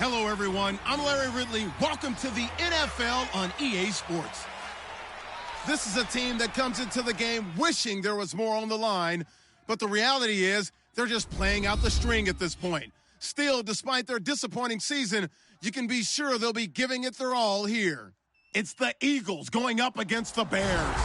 Hello, everyone. I'm Larry Ridley. Welcome to the NFL on EA Sports. This is a team that comes into the game wishing there was more on the line, but the reality is they're just playing out the string at this point. Still, despite their disappointing season, you can be sure they'll be giving it their all here. It's the Eagles going up against the Bears.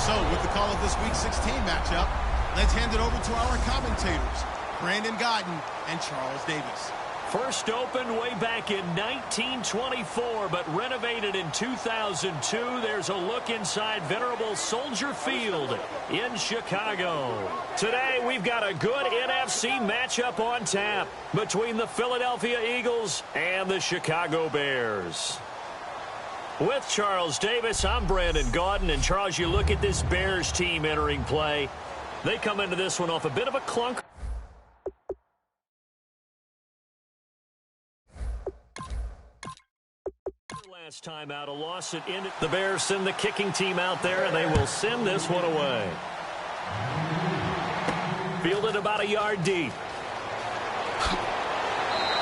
So, with the call of this Week 16 matchup, let's hand it over to our commentators, Brandon Godden and Charles Davis. First opened way back in 1924, but renovated in 2002. There's a look inside venerable Soldier Field in Chicago. Today, we've got a good NFC matchup on tap between the Philadelphia Eagles and the Chicago Bears. With Charles Davis, I'm Brandon Gaudin. And Charles, you look at this Bears team entering play. They come into this one off a bit of a clunk. Last time out, a loss. It ended. The Bears send the kicking team out there, and they will send this one away. Fielded about a yard deep.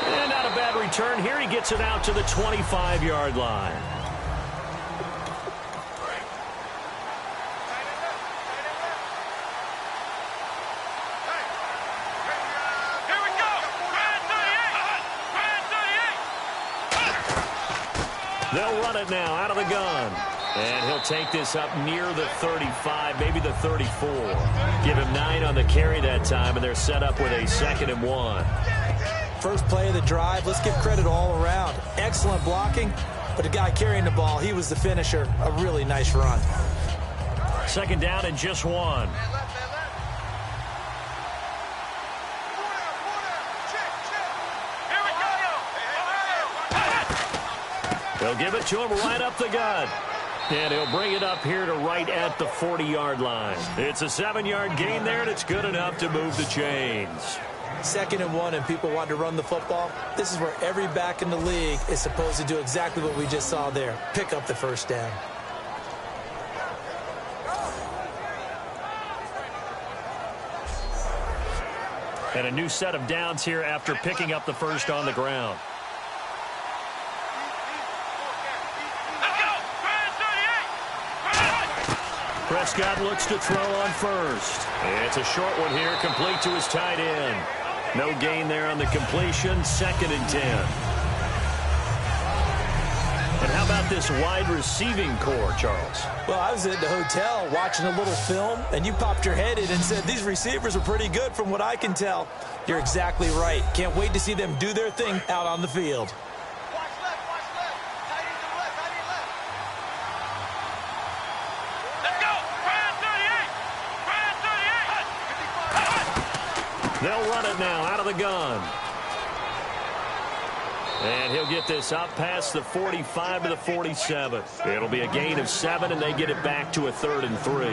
And not a bad return. Here he gets it out to the 25-yard line. They'll run it now out of the gun. And he'll take this up near the 35, maybe the 34. Give him 9 on the carry that time, and they're set up with a 2nd and 1. First play of the drive, let's give credit all around. Excellent blocking, but the guy carrying the ball, he was the finisher. A really nice run. 2nd down and just 1. They'll give it to him right up the gut. And he'll bring it up here to right at the 40-yard line. It's a 7-yard gain there, and it's good enough to move the chains. 2nd and 1, and people want to run the football. This is where every back in the league is supposed to do exactly what we just saw there. Pick up the first down. And a new set of downs here after picking up the first on the ground. Prescott looks to throw on first. It's a short one here, complete to his tight end. No gain there on the completion, 2nd and 10. And how about this wide receiving core, Charles? Well, I was at the hotel watching a little film, and you popped your head in and said, these receivers are pretty good from what I can tell. You're exactly right. Can't wait to see them do their thing out on the field. They'll run it now out of the gun. And he'll get this up past the 45 to the 47. It'll be a gain of 7, and they get it back to a 3rd and 3.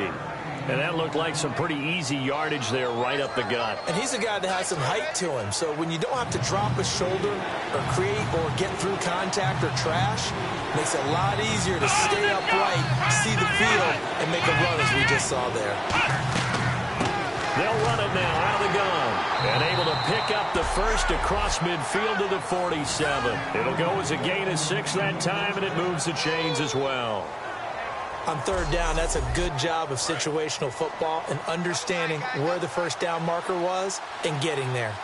And that looked like some pretty easy yardage there right up the gut. And he's a guy that has some height to him. So when you don't have to drop a shoulder or create or get through contact or trash, it makes it a lot easier to stay upright, see the field, and make a run as we just saw there. They'll run it now out of the gun. And able to pick up the first across midfield to the 47. It'll go as a gain of 6 that time, and it moves the chains as well. On 3rd down, that's a good job of situational football and understanding where the first down marker was and getting there.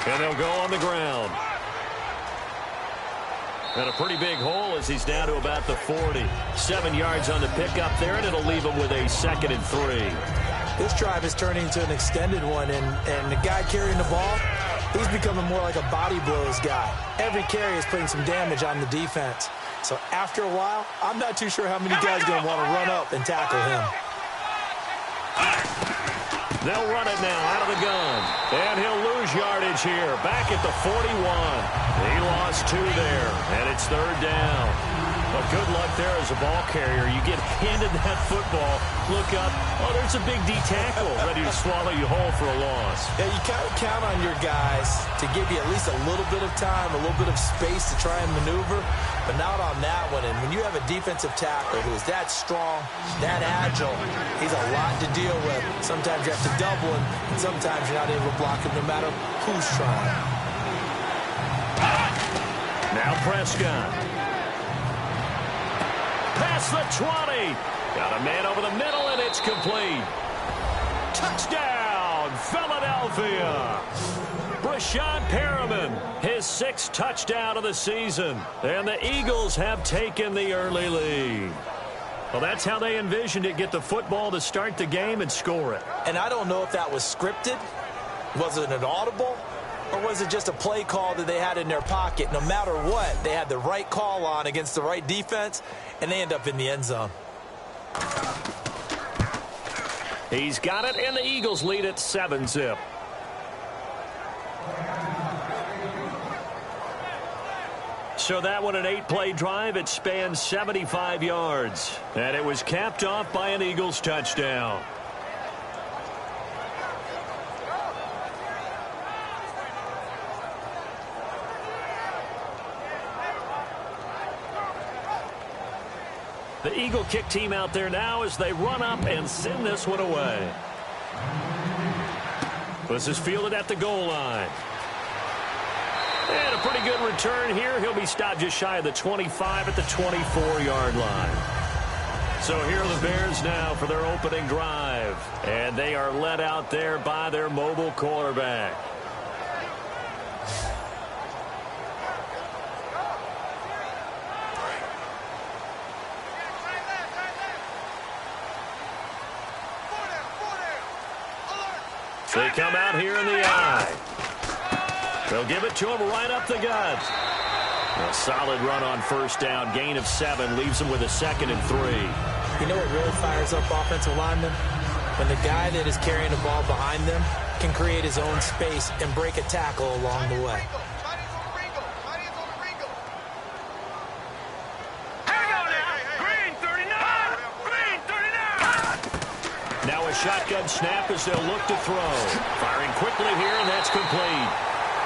And they'll go on the ground. And a pretty big hole as he's down to about the 40. 7 yards on the pickup there, and it'll leave him with a 2nd and 3. This drive is turning into an extended one, and the guy carrying the ball, he's becoming more like a body blows guy. Every carry is putting some damage on the defense. So after a while, I'm not too sure how many guys are going to want to run up and tackle him. They'll run it now out of the gun. And he'll lose yardage here. Back at the 41. He lost 2 there. And it's 3rd down. Well, good luck there as a ball carrier. You get handed that football, look up, oh, there's a big D tackle ready to swallow you whole for a loss. Yeah, you kind of count on your guys to give you at least a little bit of time, a little bit of space to try and maneuver, but not on that one. And when you have a defensive tackle who is that strong, that agile, he's a lot to deal with. Sometimes you have to double him, and sometimes you're not able to block him no matter who's trying. Now Prescott. Past the 20. Got a man over the middle, and it's complete. Touchdown, Philadelphia. Brashad Perriman, his 6th touchdown of the season. And the Eagles have taken the early lead. Well, that's how they envisioned it, get the football to start the game and score it. And I don't know if that was scripted. Was it an audible? Or was it just a play call that they had in their pocket? No matter what, they had the right call on against the right defense, and they end up in the end zone. He's got it, and the Eagles lead at 7-zip. So that one, an 8-play drive. It spanned 75 yards. And it was capped off by an Eagles touchdown. The Eagle kick team out there now as they run up and send this one away. This is fielded at the goal line. And a pretty good return here. He'll be stopped just shy of the 25 at the 24-yard line. So here are the Bears now for their opening drive. And they are led out there by their mobile quarterback. They come out here in the eye. They'll give it to him right up the gut. A solid run on first down. Gain of 7 leaves him with a 2nd and 3. You know what really fires up offensive linemen? When the guy that is carrying the ball behind them can create his own space and break a tackle along the way. Now a shotgun snap as they'll look to throw. Firing quickly here, and that's complete.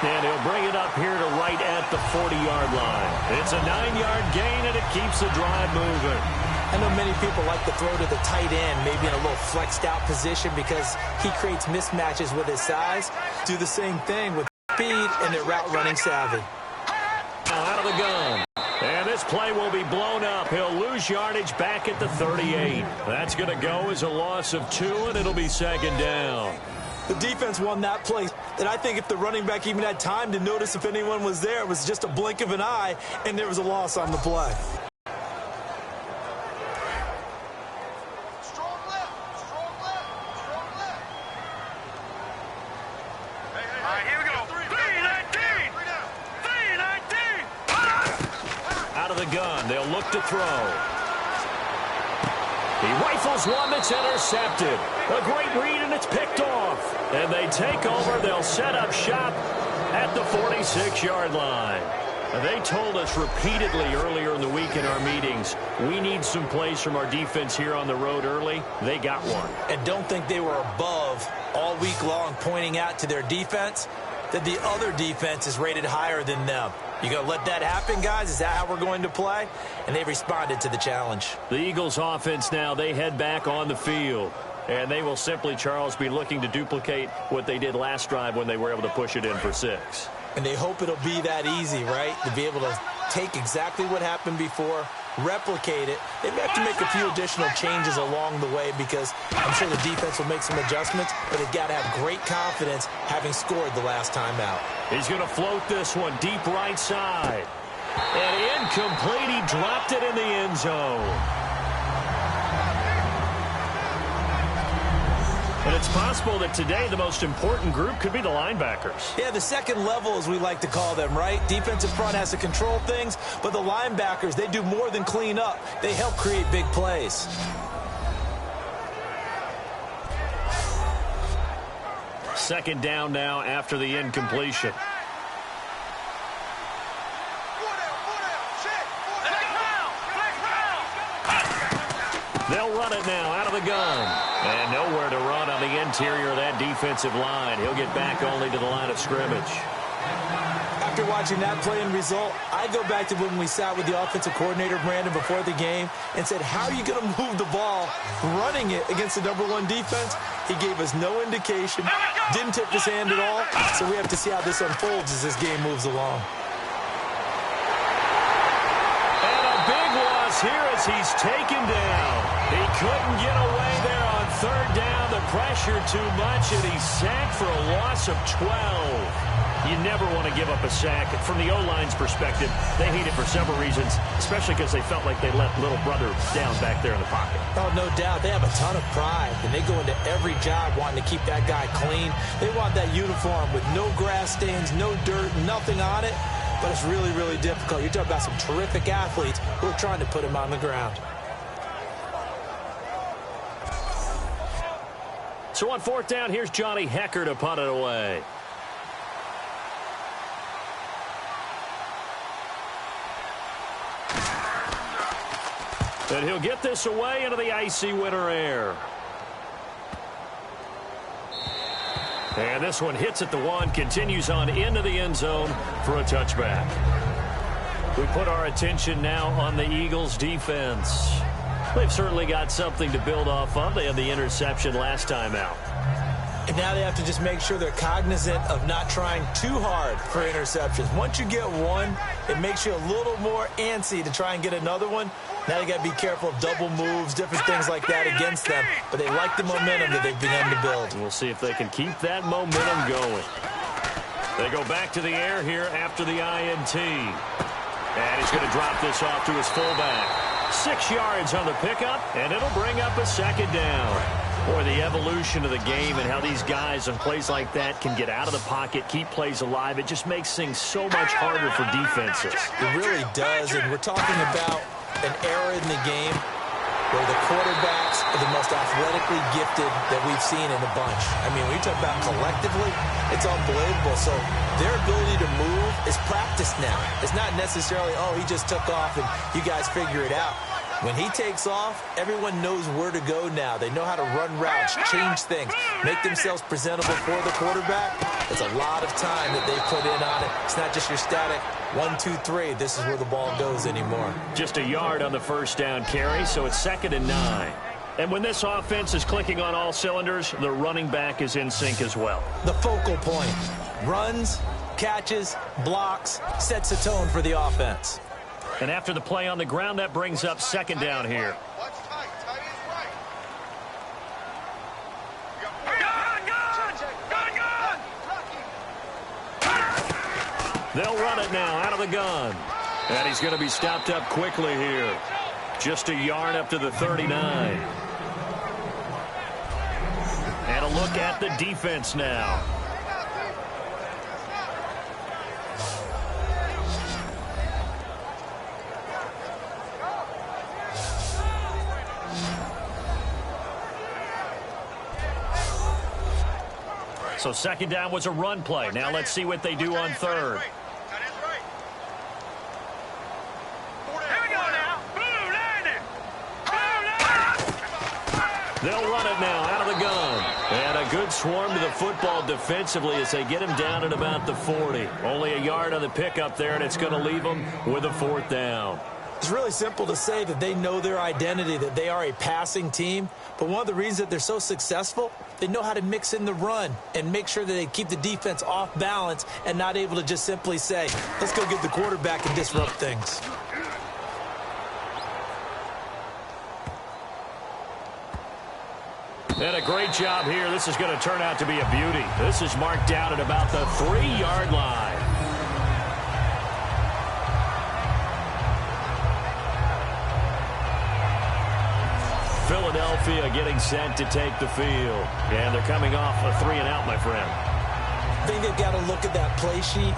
And he'll bring it up here to right at the 40-yard line. It's a 9-yard gain, and it keeps the drive moving. I know many people like to throw to the tight end, maybe in a little flexed-out position because he creates mismatches with his size. Do the same thing with speed and their route-running savvy. Now out of the gun. And this play will be blown up. He'll lose yardage back at the 38. That's going to go as a loss of 2, and it'll be 2nd down. The defense won that play. And I think if the running back even had time to notice if anyone was there, it was just a blink of an eye, and there was a loss on the play. They'll look to throw. He rifles one that's intercepted. A great read, and it's picked off. And they take over. They'll set up shop at the 46-yard line. They told us repeatedly earlier in the week in our meetings, we need some plays from our defense here on the road early. They got one. And don't think they were above all week long pointing out to their defense that the other defense is rated higher than them. You going to let that happen, guys? Is that how we're going to play? And they responded to the challenge. The Eagles offense now, they head back on the field. And they will simply, Charles, be looking to duplicate what they did last drive when they were able to push it in for 6. And they hope it'll be that easy, right? To be able to take exactly what happened before, replicate it. They may have to make a few additional changes along the way because I'm sure the defense will make some adjustments, but they've got to have great confidence having scored the last time out. He's going to float this one deep right side. And incomplete. He dropped it in the end zone. And it's possible that today the most important group could be the linebackers. Yeah, the second level, as we like to call them, right? Defensive front has to control things, but the linebackers, they do more than clean up. They help create big plays. Second down now after the incompletion. it now out of the gun. And nowhere to run on the interior of that defensive line. He'll get back only to the line of scrimmage. After watching that play and result, I go back to when we sat with the offensive coordinator, Brandon, before the game and said, how are you going to move the ball running it against the #1 defense? He gave us no indication, didn't tip his hand at all, so we have to see how this unfolds as this game moves along. And a big loss here as he's taken down. He couldn't get away there on third down. The pressure too much, and he's sacked for a loss of 12. You never want to give up a sack. From the O-line's perspective, they hate it for several reasons, especially because they felt like they let little brother down back there in the pocket. Oh, no doubt. They have a ton of pride, and they go into every job wanting to keep that guy clean. They want that uniform with no grass stains, no dirt, nothing on it, but it's really, really difficult. You're talking about some terrific athletes who are trying to put him on the ground. So on fourth down, here's Johnny Hecker to punt it away. And he'll get this away into the icy winter air. And this one hits at the 1, continues on into the end zone for a touchback. We put our attention now on the Eagles' defense. They've certainly got something to build off of. They had the interception last time out. And now they have to just make sure they're cognizant of not trying too hard for interceptions. Once you get one, it makes you a little more antsy to try and get another one. Now they got to be careful of double moves, different things like that against them. But they like the momentum that they've begun to build. We'll see if they can keep that momentum going. They go back to the air here after the INT. And he's going to drop this off to his fullback. 6 yards on the pickup, and it'll bring up a second down. Boy, the evolution of the game and how these guys on plays like that can get out of the pocket, keep plays alive, it just makes things so much harder for defenses. It really does, and we're talking about an era in the game where the quarterbacks are the most athletically gifted that we've seen in a bunch. I mean, when you talk about collectively, it's unbelievable. So their ability to move is practiced now. It's not necessarily, oh, he just took off and you guys figure it out. When he takes off, everyone knows where to go now. They know how to run routes, change things, make themselves presentable for the quarterback. It's a lot of time that they put in on it. It's not just your static 1, 2, 3. This is where the ball goes anymore. Just a yard on the first down carry, so it's 2nd and 9. And when this offense is clicking on all cylinders, the running back is in sync as well. The focal point. Runs, catches, blocks, sets a tone for the offense. And after the play on the ground, that brings up 2nd down here. They'll run it now out of the gun. And he's going to be stopped up quickly here. Just a yard up to the 39. And a look at the defense now. So 2nd down was a run play. Now let's see what they do on 3rd. They'll run it now out of the gun. And a good swarm to the football defensively as they get him down at about the 40. Only a yard on the pickup there, and it's going to leave them with a 4th down. It's really simple to say that they know their identity, that they are a passing team. But one of the reasons that they're so successful, they know how to mix in the run and make sure that they keep the defense off balance and not able to just simply say, let's go get the quarterback and disrupt things. And a great job here. This is going to turn out to be a beauty. This is marked down at about the 3-yard line. Philadelphia getting set to take the field. And they're coming off a 3-and-out, my friend. I think they've got to look at that play sheet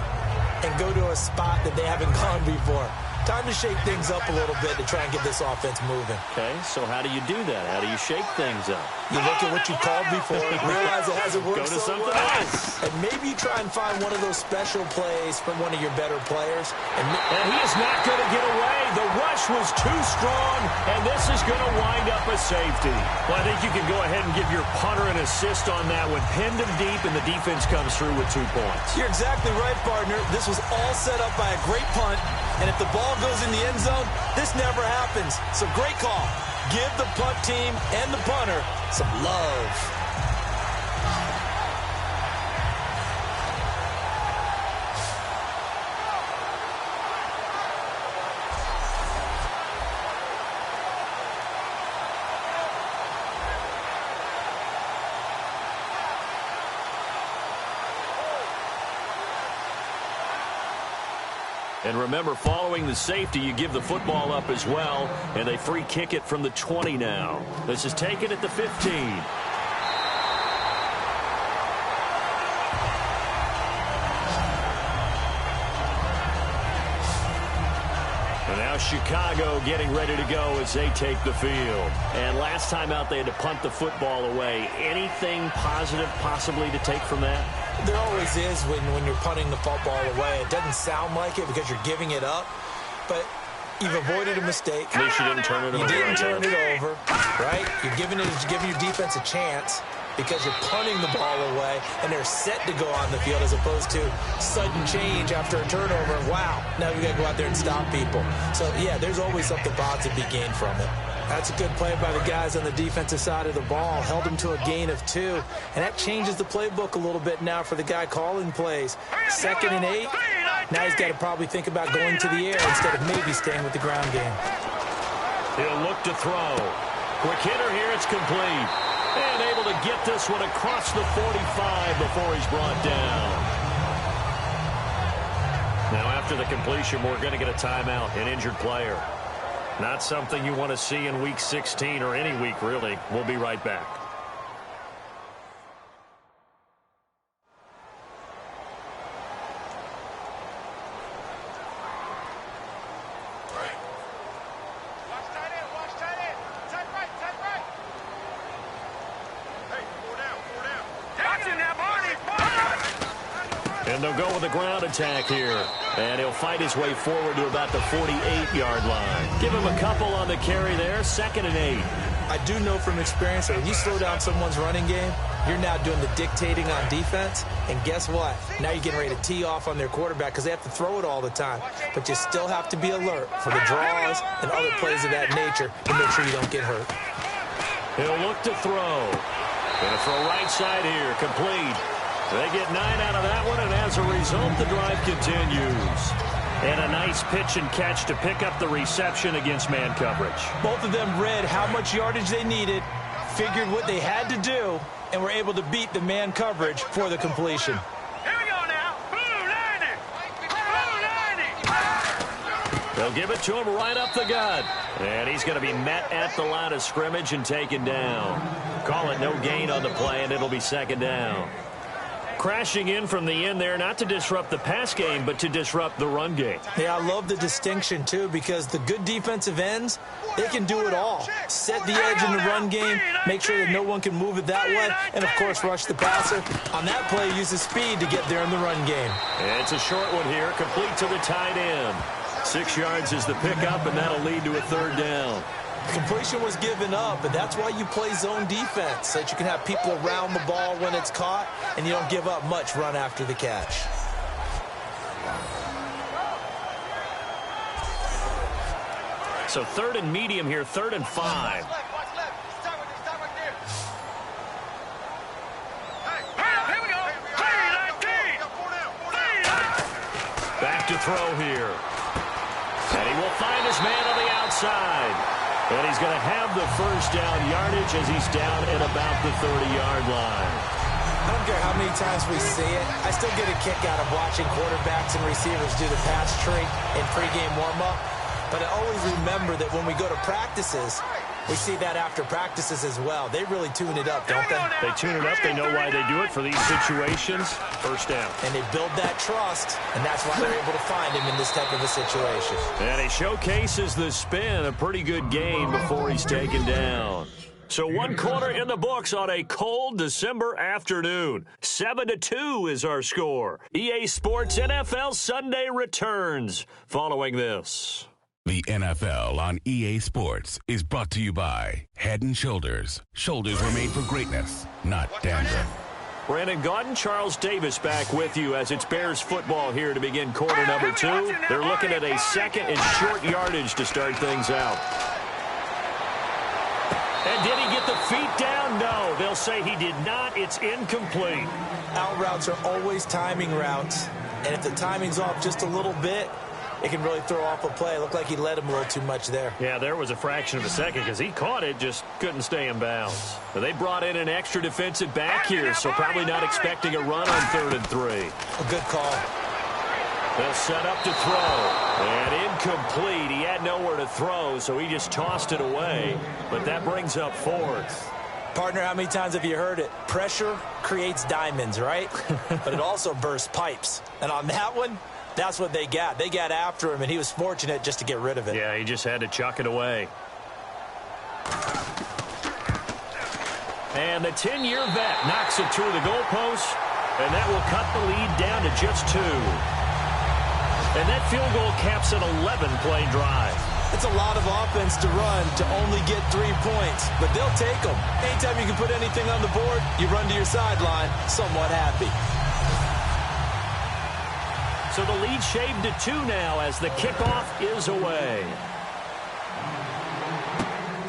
and go to a spot that they haven't gone before. Time to shake things up a little bit to try and get this offense moving. Okay, so how do you do that? How do you shake things up? You look at what you called before, realize it hasn't worked Go to so something well. else. And maybe you try and find one of those special plays from one of your better players. And he is not going to get away. The rush was too strong, and this is going to wind up a safety. Well, I think you can go ahead and give your punter an assist on that one. Pinned him deep, and the defense comes through with 2 points. You're exactly right, partner. This was all set up by a great punt. And if the ball goes in the end zone, this never happens. So great call. Give the punt team and the punter some love. And remember, following the safety, you give the football up as well, and they free kick it from the 20 now. This is taken at the 15. And now Chicago getting ready to go as they take the field. And last time out, they had to punt the football away. Anything positive possibly to take from that? There always is when you're punting the football away. It doesn't sound like it because you're giving it up, but you've avoided a mistake. At least you didn't turn it over. You didn't turn it over, right? You're giving your defense a chance because you're punting the ball away, and they're set to go on the field as opposed to sudden change after a turnover. And wow, now you got to go out there and stop people. So, yeah, there's always something positive to be gained from it. That's a good play by the guys on the defensive side of the ball. Held them to a gain of 2. And that changes the playbook a little bit now for the guy calling plays. 2nd and 8. Now he's got to probably think about going to the air instead of maybe staying with the ground game. He'll look to throw. Quick hitter here. It's complete. And able to get this one across the 45 before he's brought down. Now after the completion, we're going to get a timeout, an injured player. Not something you want to see in Week 16 or any week, really. We'll be right back. And they'll go with a ground attack here. And he'll fight his way forward to about the 48-yard line. Give him a couple on the carry there. 2nd and 8. I do know from experience that when you slow down someone's running game, you're now doing the dictating on defense. And guess what? Now you're getting ready to tee off on their quarterback because they have to throw it all the time. But you still have to be alert for the draws and other plays of that nature to make sure you don't get hurt. He'll look to throw. Going to throw right side here. Complete. They get 9 out of that one, and as a result, the drive continues. And a nice pitch and catch to pick up the reception against man coverage. Both of them read how much yardage they needed, figured what they had to do, and were able to beat the man coverage for the completion. Here we go now. Blue 90. Blue 90. They'll give it to him right up the gut. And he's going to be met at the line of scrimmage and taken down. Call it no gain on the play, and it'll be 2nd down. Crashing in from the end there, not to disrupt the pass game, but to disrupt the run game. Yeah, I love the distinction, too, because the good defensive ends, they can do it all. Set the edge in the run game, make sure that no one can move it that way, and, of course, rush the passer. On that play, use the speed to get there in the run game. And it's a short one here, complete to the tight end. 6 yards is the pickup, and that'll lead to a 3rd down. Completion was given up, but that's why you play zone defense, so that you can have people around the ball when it's caught, and you don't give up much run after the catch. So 3rd and medium here, 3rd and 5. Back to throw here. And he will find his man on the outside. And he's going to have the 1st down yardage as he's down at about the 30-yard line. I don't care how many times we see it. I still get a kick out of watching quarterbacks and receivers do the pass tree in pregame warm-up. But I always remember that when we go to practices, We see that after practices as well. They really tune it up, don't they? They tune it up. They know why they do it for these situations. First down. And they build that trust, and that's why they're able to find him in this type of a situation. And he showcases the spin, a pretty good gain before he's taken down. So 1 quarter in the books on a cold December afternoon. 7-2 is our score. EA Sports NFL Sunday returns following this. The NFL on EA Sports is brought to you by Head & Shoulders. Shoulders were made for greatness, not dandruff. Brandon Gaudin, Charles Davis back with you as it's Bears football here to begin quarter number 2. They're looking at a second and short yardage to start things out. And did he get the feet down? No. They'll say he did not. It's incomplete. Out routes are always timing routes, and if the timing's off just a little bit, it can really throw off a play. It looked like he led him a little too much there. Yeah, there was a fraction of a second because he caught it, just couldn't stay in bounds. But they brought in an extra defensive back here, so probably not expecting a run on 3rd and 3. A good call. They'll set up to throw. And incomplete. He had nowhere to throw, so he just tossed it away. But that brings up 4th. Partner, how many times have you heard it? Pressure creates diamonds, right? But it also bursts pipes. And on that one, that's what they got. They got after him, and he was fortunate just to get rid of it. Yeah, he just had to chuck it away. And the 10-year vet knocks it through the goalpost, and that will cut the lead down to just 2. And that field goal caps an 11-play drive. It's a lot of offense to run to only get 3 points, but they'll take them. Anytime you can put anything on the board, you run to your sideline somewhat happy. So the lead shaved to 2 now as the kickoff is away.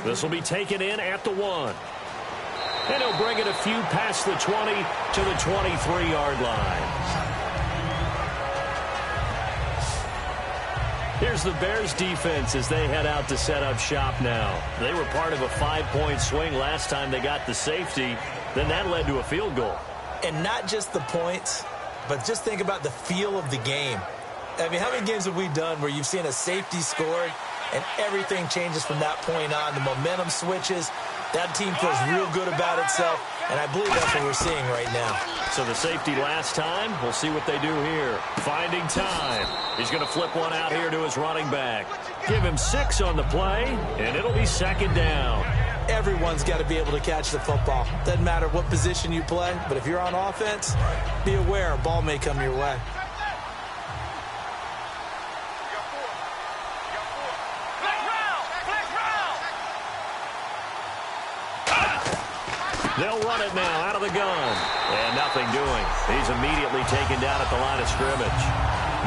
This will be taken in at the 1. And he'll bring it a few past the 20 to the 23-yard line. Here's the Bears defense as they head out to set up shop now. They were part of a 5-point swing last time they got the safety. Then that led to a field goal. And not just the points, but just think about the feel of the game. I mean, how many games have we done where you've seen a safety scored and everything changes from that point on? The momentum switches. That team feels real good about itself, and I believe that's what we're seeing right now. So the safety last time, we'll see what they do here. Finding time. He's going to flip one out here to his running back. Give him 6 on the play, and it'll be 2nd down. Everyone's got to be able to catch the football. Doesn't matter what position you play, but if you're on offense, be aware a ball may come your way. They'll run it now out of the gun. And nothing doing. He's immediately taken down at the line of scrimmage.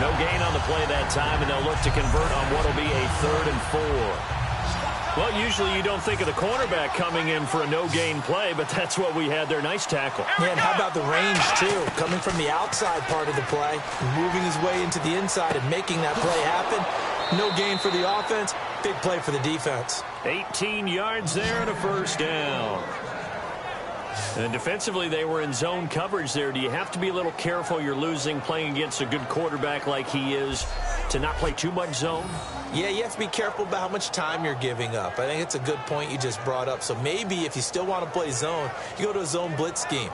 No gain on the play that time, and they'll look to convert on what will be a 3rd and 4. Well, usually you don't think of the cornerback coming in for a no-gain play, but that's what we had there. Nice tackle. Yeah, and how about the range, too? Coming from the outside part of the play, moving his way into the inside and making that play happen. No gain for the offense, big play for the defense. 18 yards there and a 1st down. And defensively, they were in zone coverage there. Do you have to be a little careful? You're losing playing against a good quarterback like he is to not play too much zone? Yeah, you have to be careful about how much time you're giving up. I think it's a good point you just brought up. So maybe if you still want to play zone, you go to a zone blitz scheme.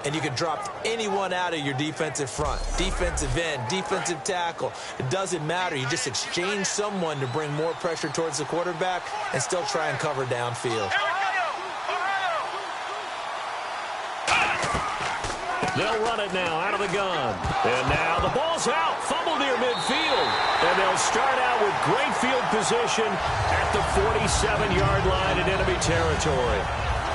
And you can drop anyone out of your defensive front. Defensive end, defensive tackle. It doesn't matter. You just exchange someone to bring more pressure towards the quarterback and still try and cover downfield. They'll run it now out of the gun. And now the ball's out. Fumble near midfield. And they'll start out with great field position at the 47-yard line in enemy territory.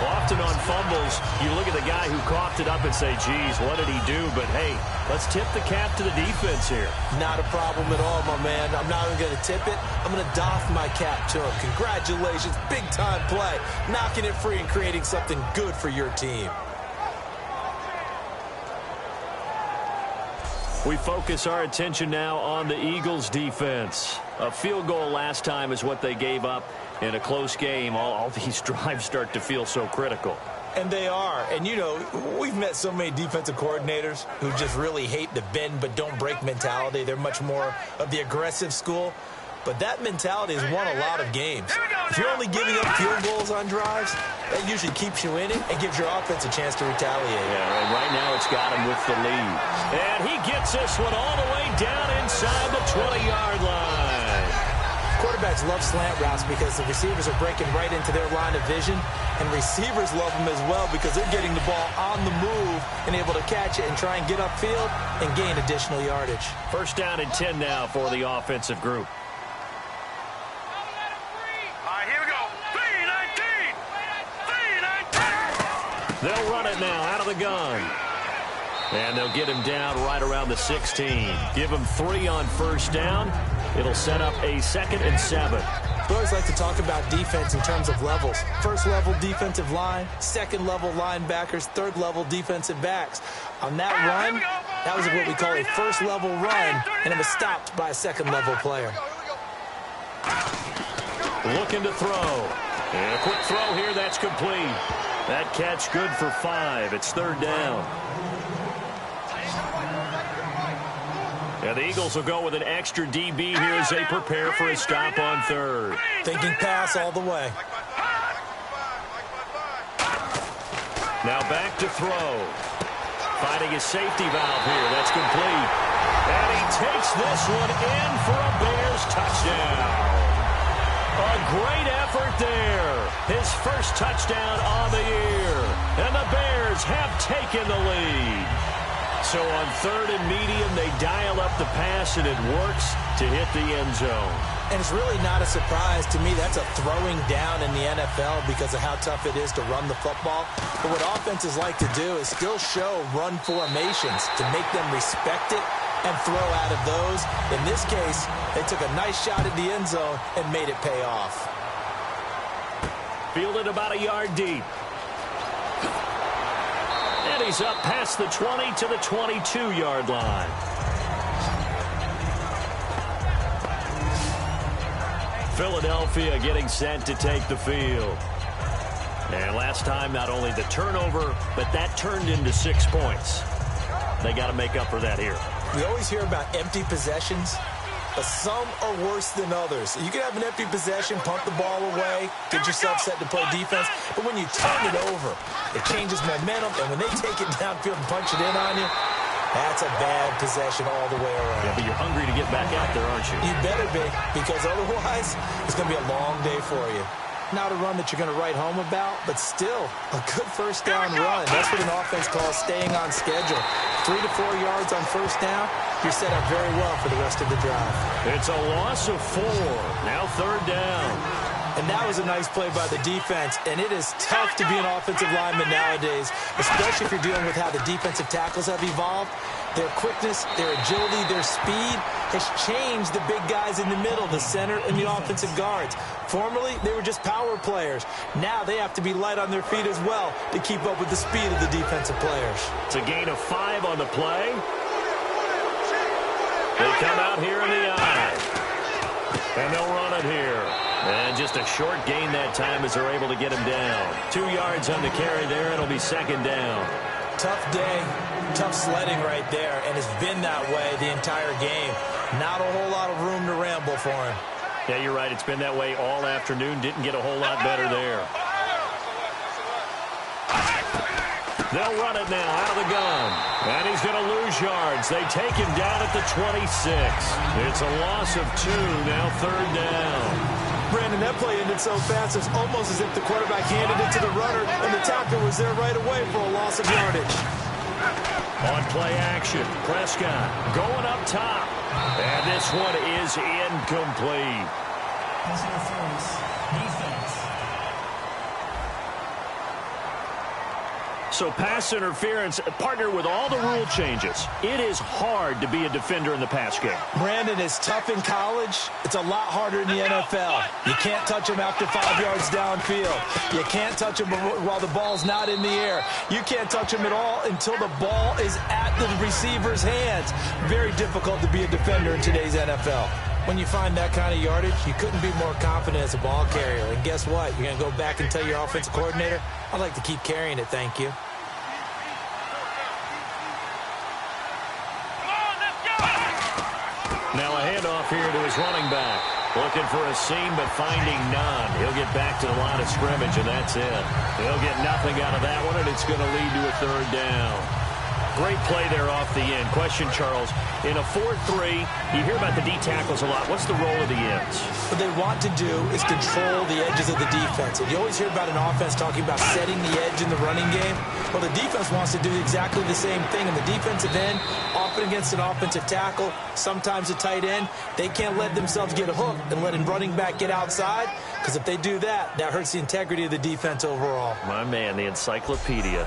Often on fumbles, you look at the guy who coughed it up and say, geez, what did he do? But, hey, let's tip the cap to the defense here. Not a problem at all, my man. I'm not even going to tip it. I'm going to doff my cap to him. Congratulations. Big-time play. Knocking it free and creating something good for your team. We focus our attention now on the Eagles' defense. A field goal last time is what they gave up in a close game. All these drives start to feel so critical. And they are. And, you know, we've met so many defensive coordinators who just really hate the bend but don't break mentality. They're much more of the aggressive school. but that mentality has won a lot of games. If you're only giving up field goals on drives, that usually keeps you in it and gives your offense a chance to retaliate. Yeah, and right now it's got him with the lead. And he gets this one all the way down inside the 20-yard line. Quarterbacks love slant routes because the receivers are breaking right into their line of vision, and receivers love them as well because they're getting the ball on the move and able to catch it and try and get upfield and gain additional yardage. First down and 10 now for the offensive group. They'll run it now out of the gun. And they'll get him down right around the 16. Give him 3 on first down. It'll set up a 2nd and 7. We always like to talk about defense in terms of levels. First level defensive line, second level linebackers, third level defensive backs. On that run, that was what we call a first level run, and it was stopped by a second level player. Looking to throw. And a quick throw here, that's complete. That catch good for 5. It's 3rd down. And the Eagles will go with an extra DB here as they prepare for a stop on 3rd. Thinking pass all the way. Now back to throw. Finding his safety valve here. That's complete. And he takes this one in for a Bears touchdown. A great effort there. His first touchdown on the year. And the Bears have taken the lead. So on 3rd and medium, they dial up the pass, and it works to hit the end zone. And it's really not a surprise to me. That's a throwing down in the NFL because of how tough it is to run the football. But what offenses like to do is still show run formations to make them respect it and throw out of those. In this case, they took a nice shot at the end zone and made it pay off. Fielded about a yard deep. And he's up past the 20 to the 22-yard line. Philadelphia getting set to take the field. And last time, not only the turnover, but that turned into 6 points. They got to make up for that here. We always hear about empty possessions, but some are worse than others. You can have an empty possession, pump the ball away, get yourself set to play defense, but when you turn it over, it changes momentum, and when they take it downfield and punch it in on you, that's a bad possession all the way around. Yeah, but you're hungry to get back out there, aren't you? You better be, because otherwise, it's going to be a long day for you. Not a run that you're going to write home about, but still a good first down run. That's what an offense calls staying on schedule. 3 to 4 yards on first down, you're set up very well for the rest of the drive. It's a loss of 4. Now 3rd down. And that was a nice play by the defense, and it is tough to be an offensive lineman nowadays, especially if you're dealing with how the defensive tackles have evolved. Their quickness, their agility, their speed has changed the big guys in the middle, the center, and the offensive guards. Formerly, they were just power players. Now they have to be light on their feet as well to keep up with the speed of the defensive players. It's a gain of 5 on the play. They come out here in the eye. And they'll run it here. And just a short gain that time as they're able to get him down. 2 yards on the carry there. It'll be 2nd down. Tough day, tough sledding right there, and it's been that way the entire game. Not a whole lot of room to ramble for him. Yeah, you're right. It's been that way all afternoon. Didn't get a whole lot better there. They'll run it now out of the gun. And he's going to lose yards. They take him down at the 26. It's a loss of 2, now 3rd down. Brandon, that play ended so fast, it's almost as if the quarterback handed it to the runner, and the tackle was there right away for a loss of yardage. On play action, Prescott going up top. And this one is incomplete. Pass interference, defense. So pass interference, partner with all the rule changes. It is hard to be a defender in the pass game. Brandon, is tough in college. It's a lot harder in the NFL. You can't touch him after 5 yards downfield. You can't touch him while the ball's not in the air. You can't touch him at all until the ball is at the receiver's hands. Very difficult to be a defender in today's NFL. When you find that kind of yardage, you couldn't be more confident as a ball carrier. And guess what? You're going to go back and tell your offensive coordinator, I'd like to keep carrying it, thank you. Now a handoff here to his running back. Looking for a seam, but finding none. He'll get back to the line of scrimmage, and that's it. He'll get nothing out of that one, and it's going to lead to a third down. Great play there off the end. Question, Charles, in a 4-3, you hear about the D tackles a lot. What's the role of the ends? What they want to do is control the edges of the defense. And you always hear about an offense talking about setting the edge in the running game. Well, the defense wants to do exactly the same thing. And the defensive end, often against an offensive tackle, sometimes a tight end, they can't let themselves get hooked and let a running back get outside. Because if they do that, that hurts the integrity of the defense overall. My man, the encyclopedia.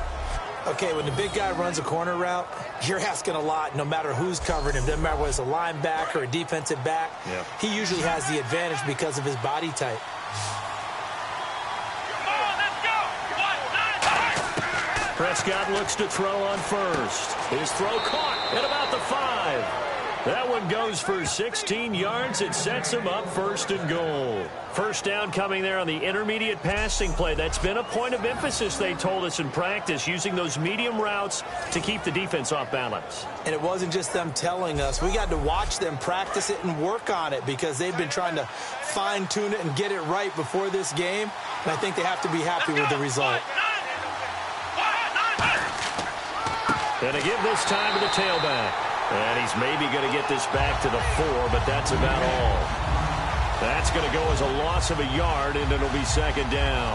Okay, when the big guy runs a corner route, you're asking a lot no matter who's covering him. Doesn't matter whether it's a linebacker or a defensive back. Yep. He usually has the advantage because of his body type. Prescott looks to throw on first. His throw caught at about the 5. That one goes for 16 yards. It sets him up first and goal. First down coming there on the intermediate passing play. That's been a point of emphasis, they told us in practice, using those medium routes to keep the defense off balance. And it wasn't just them telling us. We got to watch them practice it and work on it because they've been trying to fine-tune it and get it right before this game. And I think they have to be happy with the result. And a give this time to the tailback. And he's maybe going to get this back to the 4, but that's about all. That's going to go as a loss of a yard, and it'll be second down.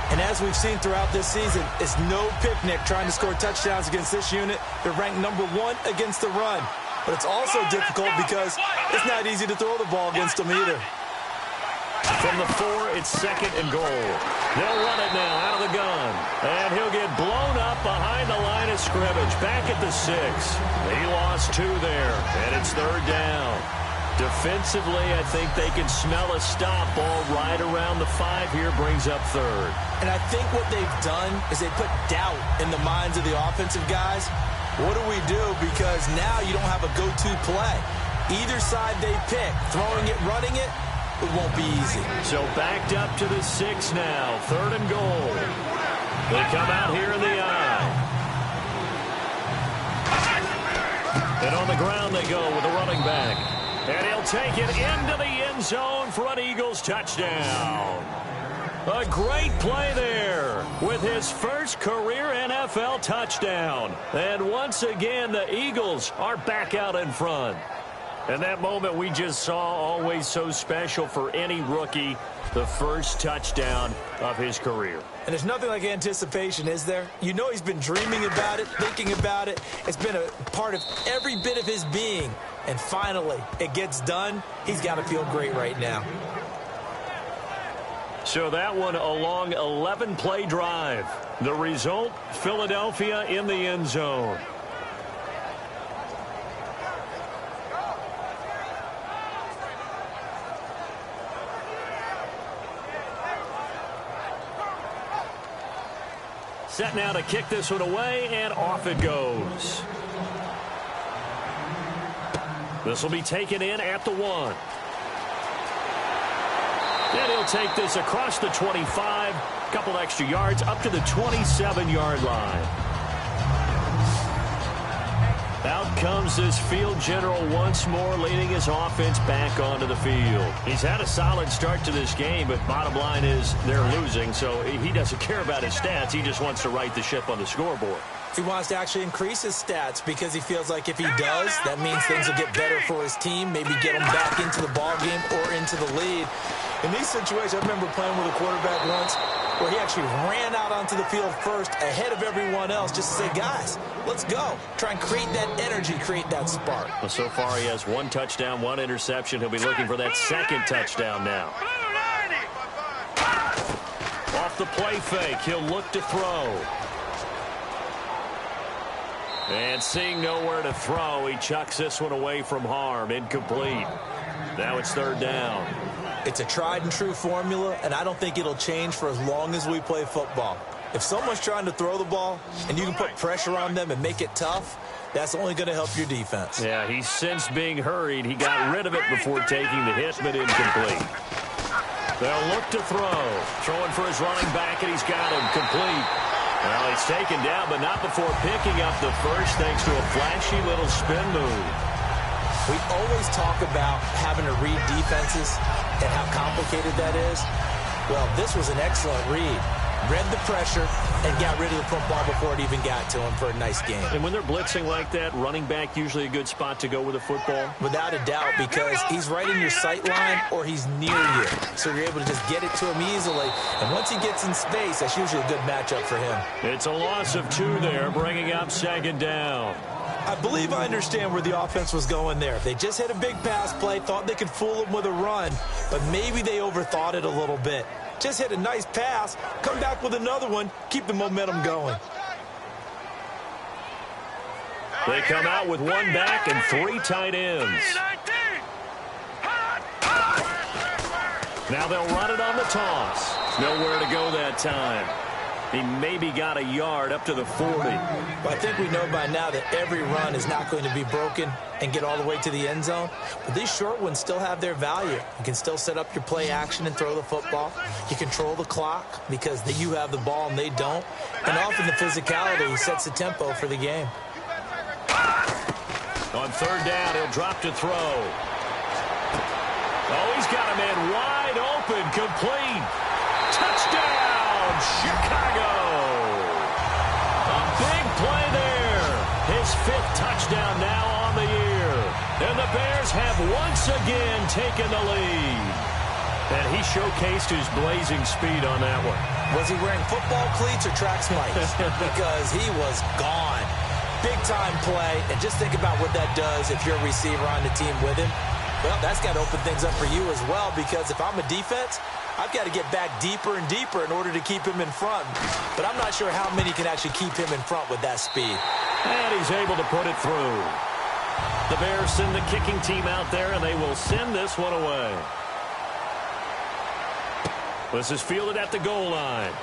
And as we've seen throughout this season, it's no picnic trying to score touchdowns against this unit. They're ranked number 1 against the run. But it's also difficult because it's not easy to throw the ball against them either. From the 4, it's second and goal. They'll run it now out of the gun. And he'll get blown up behind the line of scrimmage. Back at the 6. He lost 2 there. And it's third down. Defensively, I think they can smell a stop ball right around the 5 here. Brings up third. And I think what they've done is they put doubt in the minds of the offensive guys. What do we do? Because now you don't have a go-to play. Either side they pick, throwing it, running it, it won't be easy. So backed up to the 6 now. Third and goal. They come out here in the eye. And on the ground they go with the running back. And he'll take it into the end zone for an Eagles touchdown. A great play there with his first career NFL touchdown. And once again, the Eagles are back out in front. And that moment we just saw, always so special for any rookie, the first touchdown of his career. And there's nothing like anticipation, is there? You know he's been dreaming about it, thinking about it. It's been a part of every bit of his being. And finally, it gets done. He's got to feel great right now. So that one a long 11-play drive. The result, Philadelphia in the end zone. Set now to kick this one away, and off it goes. This will be taken in at the 1. And he'll take this across the 25, a couple extra yards, up to the 27-yard line. Out comes this field general once more, leading his offense back onto the field. He's had a solid start to this game, but bottom line is they're losing, so he doesn't care about his stats. He just wants to right the ship on the scoreboard. He wants to actually increase his stats because he feels like if he does, that means things will get better for his team, maybe get him back into the ball game or into the lead. In these situations, I remember playing with a quarterback once where he actually ran out onto the field first ahead of everyone else just to say, guys, let's go. Try and create that energy, create that spark. Well, so far he has 1 touchdown, 1 interception. He'll be looking for that second touchdown now. Off the play fake, he'll look to throw. And seeing nowhere to throw, he chucks this one away from harm. Incomplete. Now it's third down. It's a tried-and-true formula, and I don't think it'll change for as long as we play football. If someone's trying to throw the ball and you can put pressure on them and make it tough, that's only going to help your defense. Yeah, he's since being hurried. He got rid of it before taking the hit, but incomplete. They'll look to throw. Throwing for his running back, and he's got him complete. Well, he's taken down, but not before picking up the first thanks to a flashy little spin move. We always talk about having to read defenses and how complicated that is. Well, this was an excellent read. Read the pressure and got rid of the football before it even got to him for a nice game. And when they're blitzing like that, running back usually a good spot to go with a football? Without a doubt, because he's right in your sight line or he's near you. So you're able to just get it to him easily. And once he gets in space, that's usually a good matchup for him. It's a loss of 2 there, bringing up 2nd down. I believe I understand where the offense was going there. They just hit a big pass play, thought they could fool him with a run, but maybe they overthought it a little bit. Just hit a nice pass, come back with another one, keep the momentum going. They come out with 1 back and 3 tight ends. Now they'll run it on the toss. Nowhere to go that time. He maybe got a yard up to the 40. Well, I think we know by now that every run is not going to be broken and get all the way to the end zone. But these short ones still have their value. You can still set up your play action and throw the football. You control the clock because you have the ball and they don't. And often the physicality sets the tempo for the game. On 3rd down, he'll drop to throw. Oh, he's got a man wide open, complete. Touchdown, Chicago. A big play there. His 5th touchdown now on the year. And the Bears have once again taken the lead. And he showcased his blazing speed on that one. Was he wearing football cleats or track spikes? Because he was gone. Big-time play. And just think about what that does if you're a receiver on the team with him. Well, that's got to open things up for you as well, because if I'm a defense, I've got to get back deeper and deeper in order to keep him in front. But I'm not sure how many can actually keep him in front with that speed. And he's able to put it through. The Bears send the kicking team out there, and they will send this one away. This is fielded at the goal line.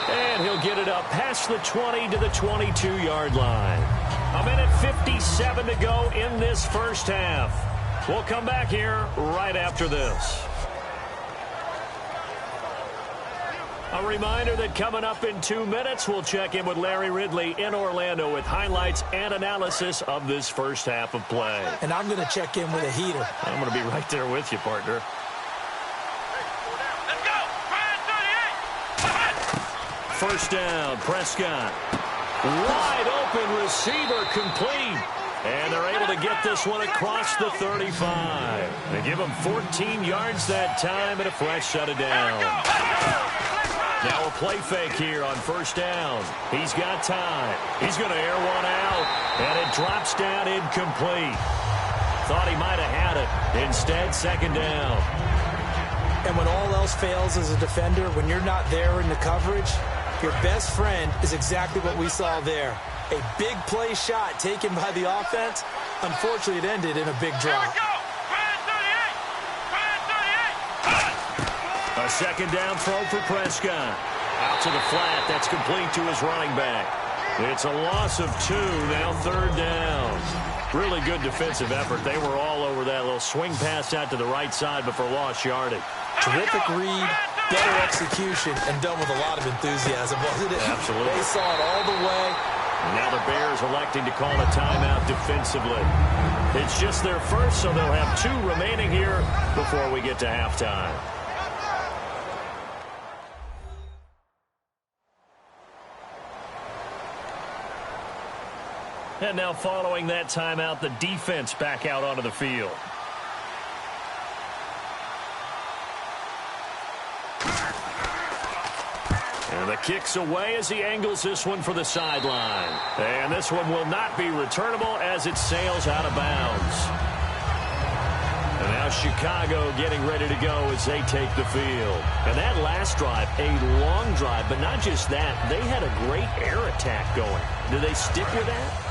And he'll get it up past the 20 to the 22-yard line. 1:57 to go in this first half. We'll come back here right after this. A reminder that coming up in 2 minutes, we'll check in with Larry Ridley in Orlando with highlights and analysis of this first half of play. And I'm going to check in with a heater. I'm going to be right there with you, partner. Let's go. 38. First down, Prescott. Wide open receiver, complete. And they're able to get this one across the 35. They give him 14 yards that time, and a flash shut it down. Now a play fake here on first down. He's got time. He's going to air one out, and it drops down incomplete. Thought he might have had it. Instead, 2nd down. And when all else fails as a defender, when you're not there in the coverage, your best friend is exactly what we saw there. A big play shot taken by the offense. Unfortunately, it ended in a big drop. A 2nd down throw for Prescott. Out to the flat. That's complete to his running back. It's a loss of 2. Now 3rd down. Really good defensive effort. They were all over that little swing pass out to the right side before lost yardage. Terrific read, better execution, and done with a lot of enthusiasm, wasn't it? Absolutely. They saw it all the way. Now the Bears electing to call a timeout defensively. It's just their first, so they'll have 2 remaining here before we get to halftime. And now following that timeout, the defense back out onto the field. And the kick's away as he angles this one for the sideline. And this one will not be returnable as it sails out of bounds. And now Chicago getting ready to go as they take the field. And that last drive, a long drive, but not just that. They had a great air attack going. Do they stick with that?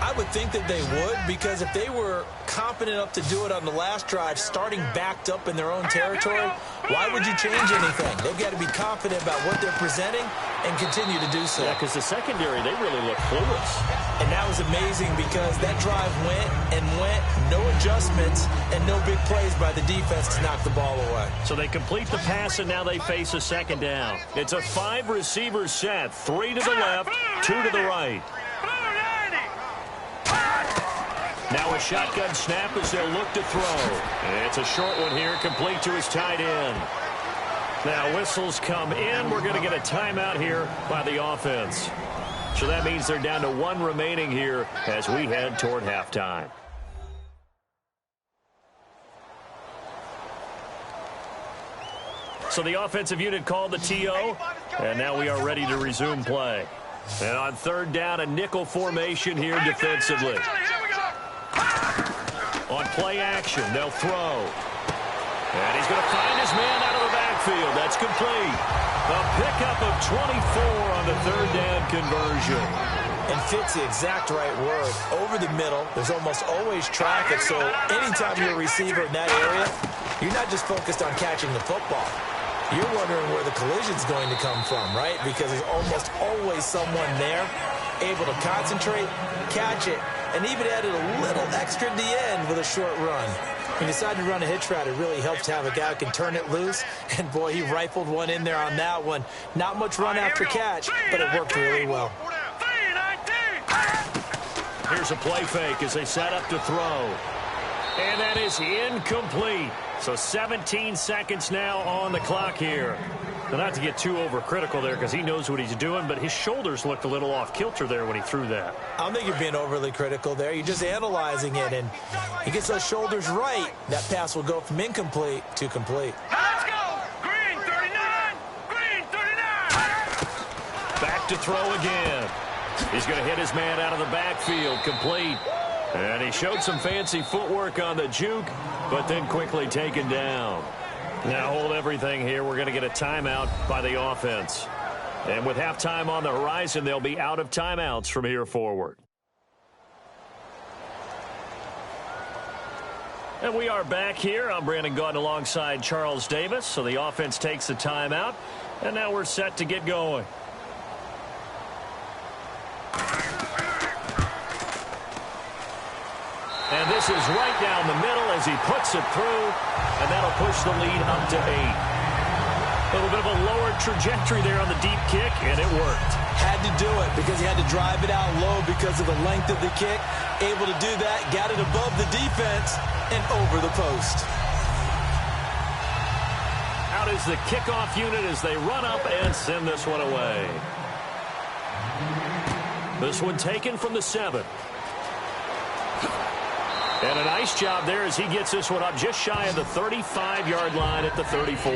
I would think that they would, because if they were confident enough to do it on the last drive, starting backed up in their own territory, why would you change anything? They've got to be confident about what they're presenting and continue to do so. Yeah, because the secondary, they really look clueless. And that was amazing because that drive went and went, no adjustments, and no big plays by the defense to knock the ball away. So they complete the pass, and now they face a 2nd down. It's a 5-receiver set, 3 to the left, 2 to the right. Now a shotgun snap as they'll look to throw. It's a short one here, complete to his tight end. Now whistles come in. We're going to get a timeout here by the offense. So that means they're down to one remaining here as we head toward halftime. So the offensive unit called the TO, and now we are ready to resume play. And on third down, a nickel formation here defensively. On play action, they'll throw. And he's going to find his man out of the backfield. That's complete. A pickup of 24 on the third down conversion. And fits the exact right word. Over the middle, there's almost always traffic, so anytime you're a receiver in that area, you're not just focused on catching the football. You're wondering where the collision's going to come from, right? Because there's almost always someone there able to concentrate, catch it, and even added a little extra at the end with a short run. When you decide to run a hitch route, it really helps to have a guy who can turn it loose. And, boy, he rifled one in there on that one. Not much run after catch, but it worked really well. Here's a play fake as they set up to throw. And that is incomplete. So 17 seconds now on the clock here. Now, not to get too overcritical there because he knows what he's doing, but his shoulders looked a little off kilter there when he threw that. I don't think you're being overly critical there. You're just analyzing it, and he gets those shoulders right. That pass will go from incomplete to complete. Let's go! Green 39! Green 39! Back to throw again. He's going to hit his man out of the backfield, complete. And he showed some fancy footwork on the juke, but then quickly taken down. Now hold everything here. We're going to get a timeout by the offense. And with halftime on the horizon, they'll be out of timeouts from here forward. And we are back here. I'm Brandon Gaudin alongside Charles Davis. So the offense takes the timeout, and now we're set to get going. And this is right down the middle as he puts it through, and that'll push the lead up to 8. A little bit of a lower trajectory there on the deep kick, and it worked. Had to do it because he had to drive it out low because of the length of the kick. Able to do that, got it above the defense and over the post. Out is the kickoff unit as they run up and send this one away. This one taken from the 7. And a nice job there as he gets this one up just shy of the 35-yard line at the 34.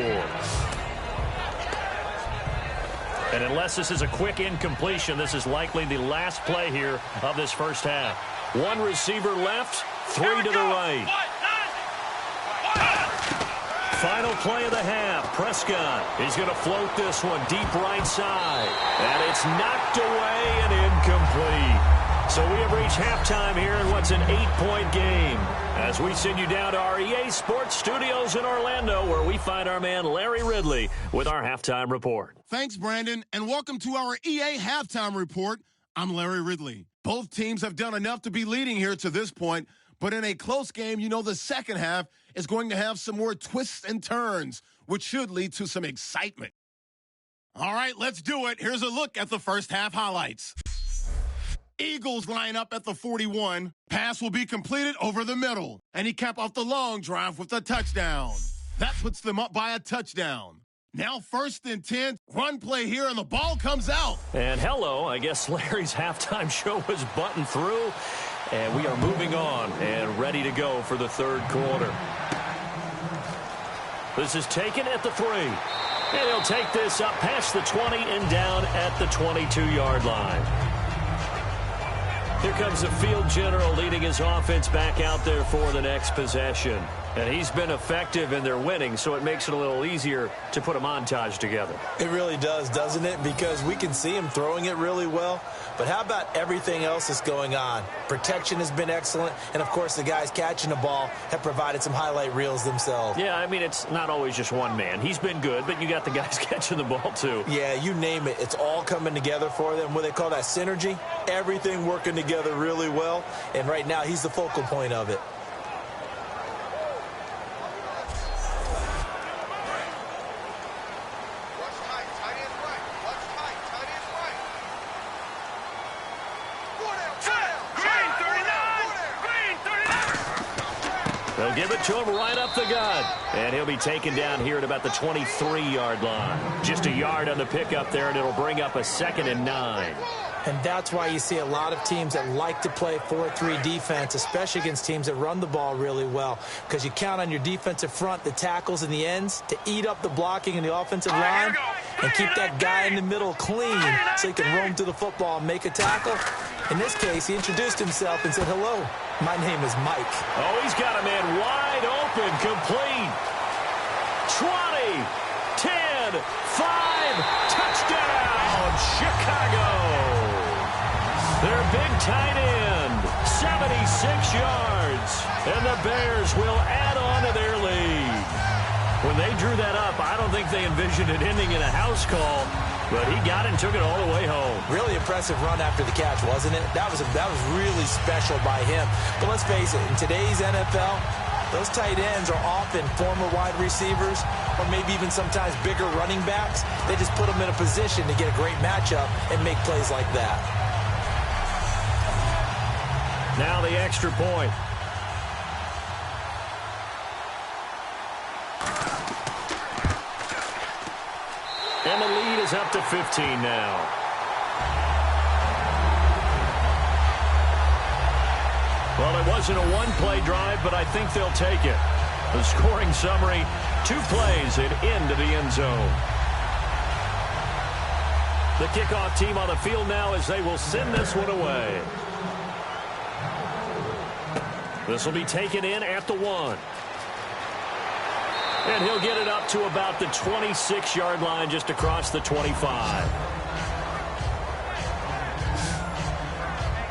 And unless this is a quick incompletion, this is likely the last play here of this first half. One receiver left, 3 to the right. Final play of the half. Prescott, he's going to float this one deep right side. And it's knocked away and incomplete. So we have reached halftime here in what's an 8-point game as we send you down to our EA Sports Studios in Orlando where we find our man Larry Ridley with our halftime report. Thanks, Brandon, and welcome to our EA Halftime Report. I'm Larry Ridley. Both teams have done enough to be leading here to this point, but in a close game, you know the second half is going to have some more twists and turns, which should lead to some excitement. All right, let's do it. Here's a look at the first half highlights. Eagles line up at the 41. Pass will be completed over the middle. And he capped off the long drive with a touchdown. That puts them up by a touchdown. Now 1st and 10. Run play here, and the ball comes out. And hello, I guess Larry's halftime show was buttoned through. And we are moving on and ready to go for the third quarter. This is taken at the 3. And he'll take this up past the 20 and down at the 22-yard line. Here comes the field general leading his offense back out there for the next possession. And he's been effective in their winning, so it makes it a little easier to put a montage together. It really does, doesn't it? Because we can see him throwing it really well. But how about everything else that's going on? Protection has been excellent. And, of course, the guys catching the ball have provided some highlight reels themselves. Yeah, I mean, it's not always just one man. He's been good, but you got the guys catching the ball, too. Yeah, you name it. It's all coming together for them. What they call that synergy. Everything working together really well. And right now, he's the focal point of it. Green 39! Green 39! They'll give it to him right up the gut. And he'll be taken down here at about the 23-yard line. Just a yard on the pickup there, and it'll bring up a 2nd and 9. And that's why you see a lot of teams that like to play 4-3 defense, especially against teams that run the ball really well, because you count on your defensive front, the tackles and the ends, to eat up the blocking in the offensive line and keep that guy in the middle clean so he can roam through the football and make a tackle. In this case, he introduced himself and said, "Hello, my name is Mike." Oh, he's got a man wide open, complete. 20, 10, 5, touchdown, Chicago. Their big tight end, 76 yards, and the Bears will add on to their lead. When they drew that up, I don't think they envisioned it ending in a house call, but he got it and took it all the way home. Really impressive run after the catch, wasn't it? That was really special by him. But let's face it, in today's NFL, those tight ends are often former wide receivers or maybe even sometimes bigger running backs. They just put them in a position to get a great matchup and make plays like that. Now the extra point. And the lead is up to 15 now. Well, it wasn't a one-play drive, but I think they'll take it. The scoring summary, 2 plays and into the end zone. The kickoff team on the field now as they will send this one away. This will be taken in at the 1. And he'll get it up to about the 26-yard line just across the 25.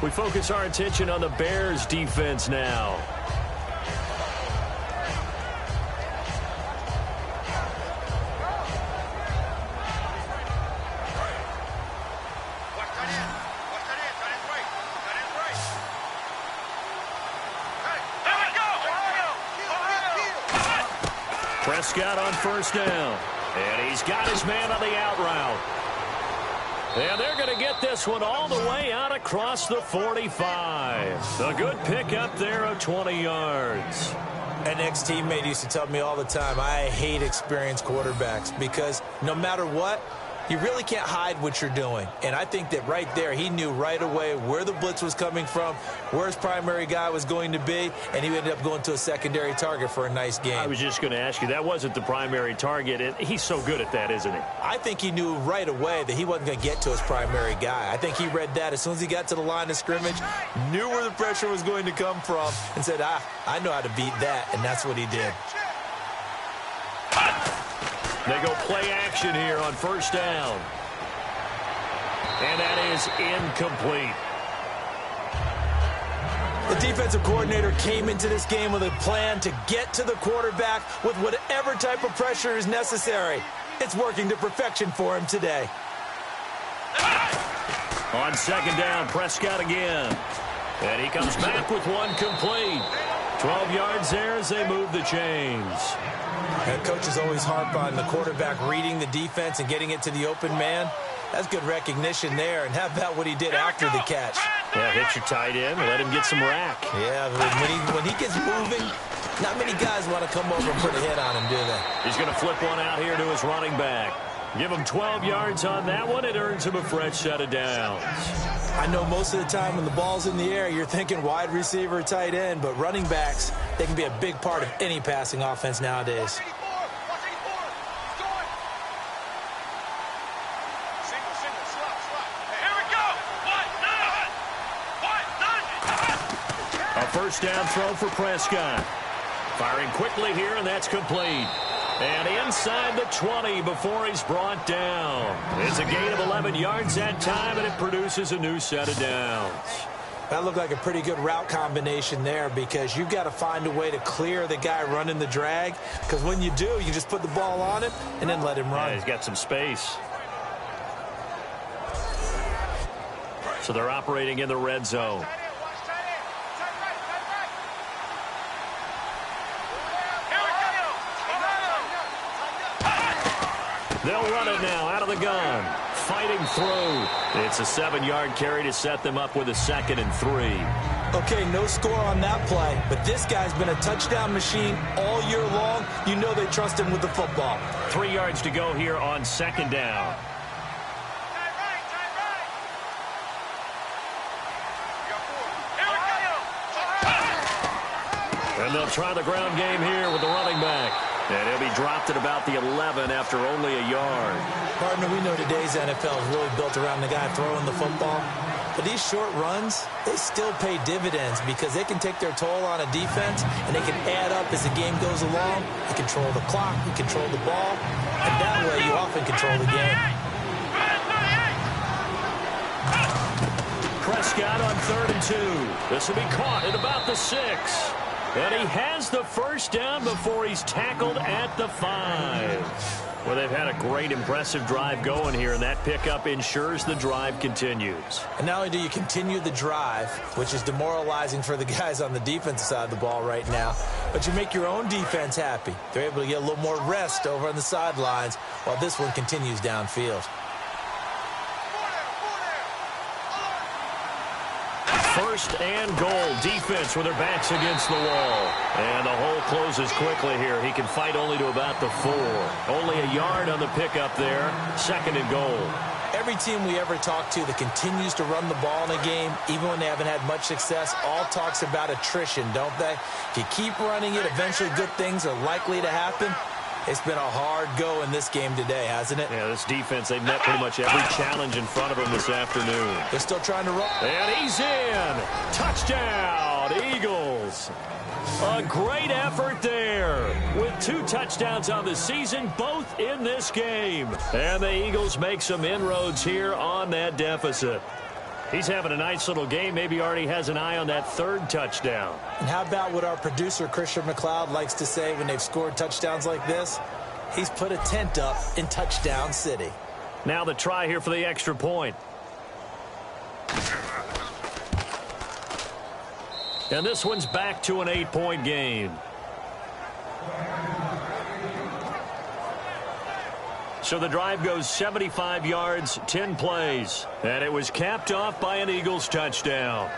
We focus our attention on the Bears defense now. Prescott on first down. And he's got his man on the out route. And they're going to get this one all the way out across the 45. A good pickup there of 20 yards. An ex-teammate used to tell me all the time, I hate experienced quarterbacks because no matter what, you really can't hide what you're doing. And I think that right there, he knew right away where the blitz was coming from, where his primary guy was going to be, and he ended up going to a secondary target for a nice game. I was just going to ask you, that wasn't the primary target, and he's so good at that, isn't he? I think he knew right away that he wasn't going to get to his primary guy. I think he read that as soon as he got to the line of scrimmage, knew where the pressure was going to come from, and said, I know how to beat that, and that's what he did. They go play action here on first down. And that is incomplete. The defensive coordinator came into this game with a plan to get to the quarterback with whatever type of pressure is necessary. It's working to perfection for him today. On second down, Prescott again. And he comes back with one complete. 12 yards there as they move the chains. And coaches always harp on the quarterback reading the defense and getting it to the open man. That's good recognition there. And how about what he did after the catch? Yeah, hit your tight end, let him get some rack. Yeah, when he gets moving, not many guys want to come over and put a hit on him, do they? He's going to flip one out here to his running back. Give him 12 yards on that one. It earns him a fresh set of downs. I know most of the time when the ball's in the air, you're thinking wide receiver, tight end, but running backs, they can be a big part of any passing offense nowadays. A first down throw for Prescott. Firing quickly here, and that's complete. And inside the 20 before he's brought down. It's a gain of 11 yards that time, and it produces a new set of downs. That looked like a pretty good route combination there because you've got to find a way to clear the guy running the drag, because when you do, you just put the ball on him and then let him run. Yeah, he's got some space. So they're operating in the red zone. They'll run it now out of the gun. Fighting through. It's a 7-yard carry to set them up with a 2nd and 3. Okay, no score on that play, but this guy's been a touchdown machine all year long. You know they trust him with the football. 3 yards to go here on second down. And they'll try the ground game here with the running back. And he'll be dropped at about the 11 after only a yard. Partner, we know today's NFL is really built around the guy throwing the football. But these short runs, they still pay dividends because they can take their toll on a defense and they can add up as the game goes along. You control the clock, you control the ball, and that way you often control the game. Prescott on 3rd and 2. This will be caught at about the 6. And he has the first down before he's tackled at the 5. Well, they've had a great, impressive drive going here, and that pickup ensures the drive continues. And not only do you continue the drive, which is demoralizing for the guys on the defensive side of the ball right now, but you make your own defense happy. They're able to get a little more rest over on the sidelines while this one continues downfield. First and goal, defense with their backs against the wall. And the hole closes quickly here. He can fight only to about the 4. Only a yard on the pickup there. 2nd and goal. Every team we ever talk to that continues to run the ball in a game, even when they haven't had much success, all talks about attrition, don't they? If you keep running it, eventually good things are likely to happen. It's been a hard go in this game today, hasn't it? Yeah, this defense, they've met pretty much every challenge in front of them this afternoon. They're still trying to run. And he's in. Touchdown, Eagles. A great effort there with 2 touchdowns on the season, both in this game. And the Eagles make some inroads here on that deficit. He's having a nice little game. Maybe already has an eye on that 3rd touchdown. And how about what our producer, Christian McLeod, likes to say when they've scored touchdowns like this? He's put a tent up in Touchdown City. Now the try here for the extra point. And this one's back to an 8-point game. So the drive goes 75 yards, 10 plays. And it was capped off by an Eagles touchdown.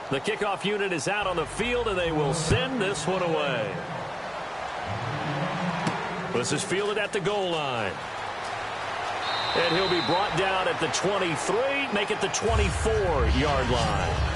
The kickoff unit is out on the field, and they will send this one away. This is fielded at the goal line. And he'll be brought down at the 23, make it the 24-yard line.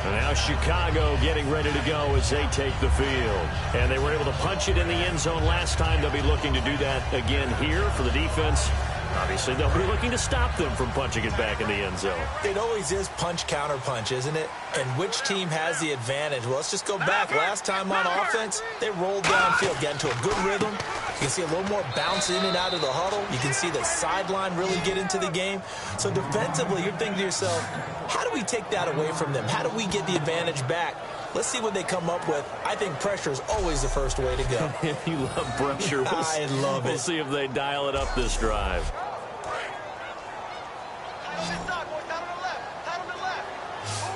And now Chicago getting ready to go as they take the field. And they were able to punch it in the end zone last time. They'll be looking to do that again here for the defense. Obviously, they'll be looking to stop them from punching it back in the end zone. It always is punch, counter punch, isn't it? And which team has the advantage? Well, let's just go back. Last time on offense, they rolled downfield, got into a good rhythm. You can see a little more bounce in and out of the huddle. You can see the sideline really get into the game. So defensively, you're thinking to yourself, how do we take that away from them? How do we get the advantage back? Let's see what they come up with. I think pressure is always the first way to go. You love pressure. I love it. We'll see if they dial it up this drive.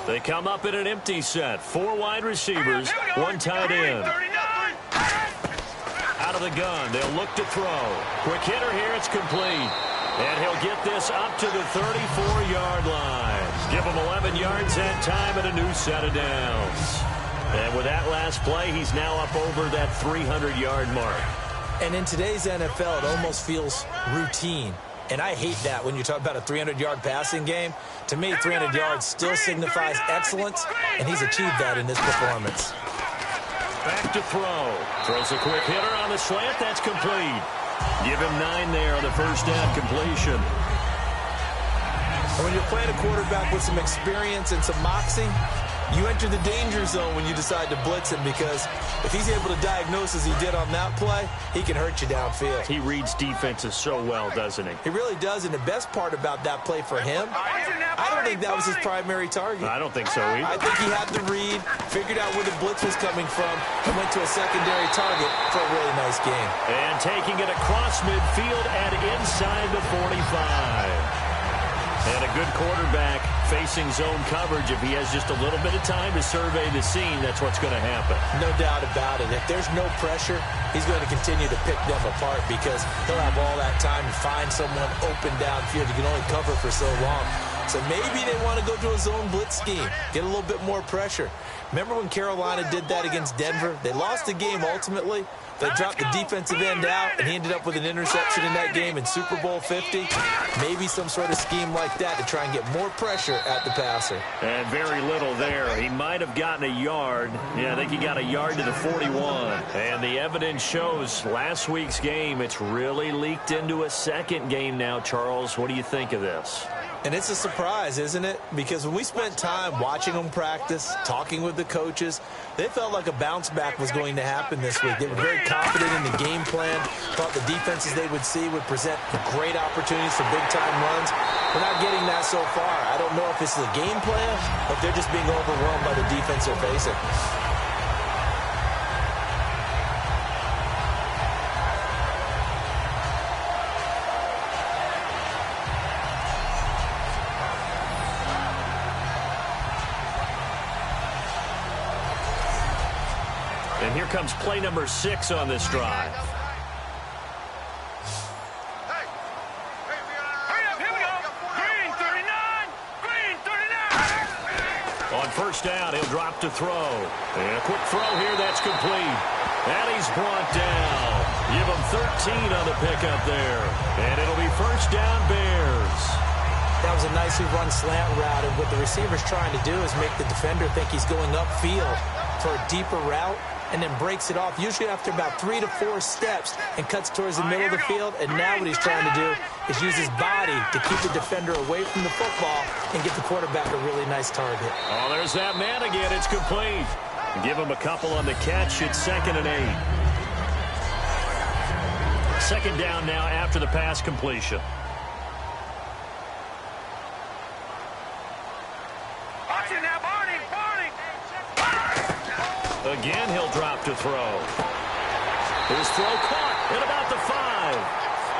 They come up in an empty set. 4 wide receivers, 1 tight end. Out of the gun, they'll look to throw. Quick hitter here, it's complete. And he'll get this up to the 34-yard line. Give him 11 yards that time and a new set of downs. And with that last play, he's now up over that 300-yard mark. And in today's NFL, it almost feels routine. And I hate that when you talk about a 300-yard passing game. To me, 300 yards still signifies excellence, and he's achieved that in this performance. Back to throw. Throws a quick hitter on the slant. That's complete. Give him 9 there on the first down completion. And when you're playing a quarterback with some experience and some moxie, you enter the danger zone when you decide to blitz him, because if he's able to diagnose as he did on that play, he can hurt you downfield. He reads defenses so well, doesn't he? He really does, and the best part about that play for him, I don't think that was his primary target. I don't think so either. I think he had the read, figured out where the blitz was coming from, and went to a secondary target for a really nice game. And taking it across midfield and inside the 45. And a good quarterback facing zone coverage, if he has just a little bit of time to survey the scene, that's what's going to happen. No doubt about it. If there's no pressure, he's going to continue to pick them apart because he'll have all that time to find someone open downfield. You can only cover for so long. So maybe they want to go to a zone blitz scheme, get a little bit more pressure. Remember when Carolina did that against Denver? They lost the game ultimately. They dropped the defensive end out, and he ended up with an interception in that game in Super Bowl 50. Maybe some sort of scheme like that to try and get more pressure at the passer. And very little there. He might have gotten a yard. Yeah, I think he got a yard to the 41. And the evidence shows last week's game, it's really leaked into a second game now, Charles. What do you think of this? And it's a surprise, isn't it? Because when we spent time watching them practice, talking with the coaches, they felt like a bounce back was going to happen this week. They were very confident in the game plan, thought the defenses they would see would present great opportunities for big-time runs. We're not getting that so far. I don't know if this is a game plan or if they're just being overwhelmed by the defense they're facing. And here comes play number 6 on this drive. On first down, he'll drop to throw. And a quick throw here, that's complete. And he's brought down. Give him 13 on the pickup there. And it'll be first down, Bears. That was a nicely run slant route, and what the receiver's trying to do is make the defender think he's going upfield for a deeper route, and then breaks it off, usually after about 3 to 4 steps, and cuts towards the middle of the field. And now what he's trying to do is use his body to keep the defender away from the football and get the quarterback a really nice target. Oh, there's that man again. It's complete. Give him a couple on the catch. It's 2nd and 8. Second down now after the pass completion. Again, he'll drop to throw. His throw caught at about the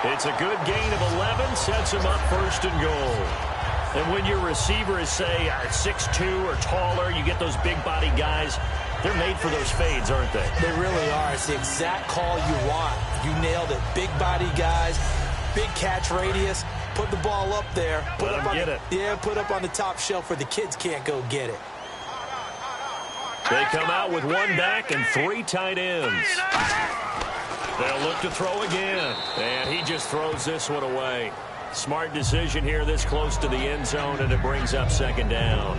5. It's a good gain of 11, sets him up first and goal. And when your receiver is, say, 6'2" or taller, you get those big-body guys, they're made for those fades, aren't they? They really are. It's the exact call you want. You nailed it. Big-body guys, big catch radius. Put the ball up there. Put Let up him get it. Yeah, put up on the top shelf where the kids can't go get it. They come out with 1 back and 3 tight ends. They'll look to throw again. And he just throws this one away. Smart decision here this close to the end zone, and it brings up 2nd down.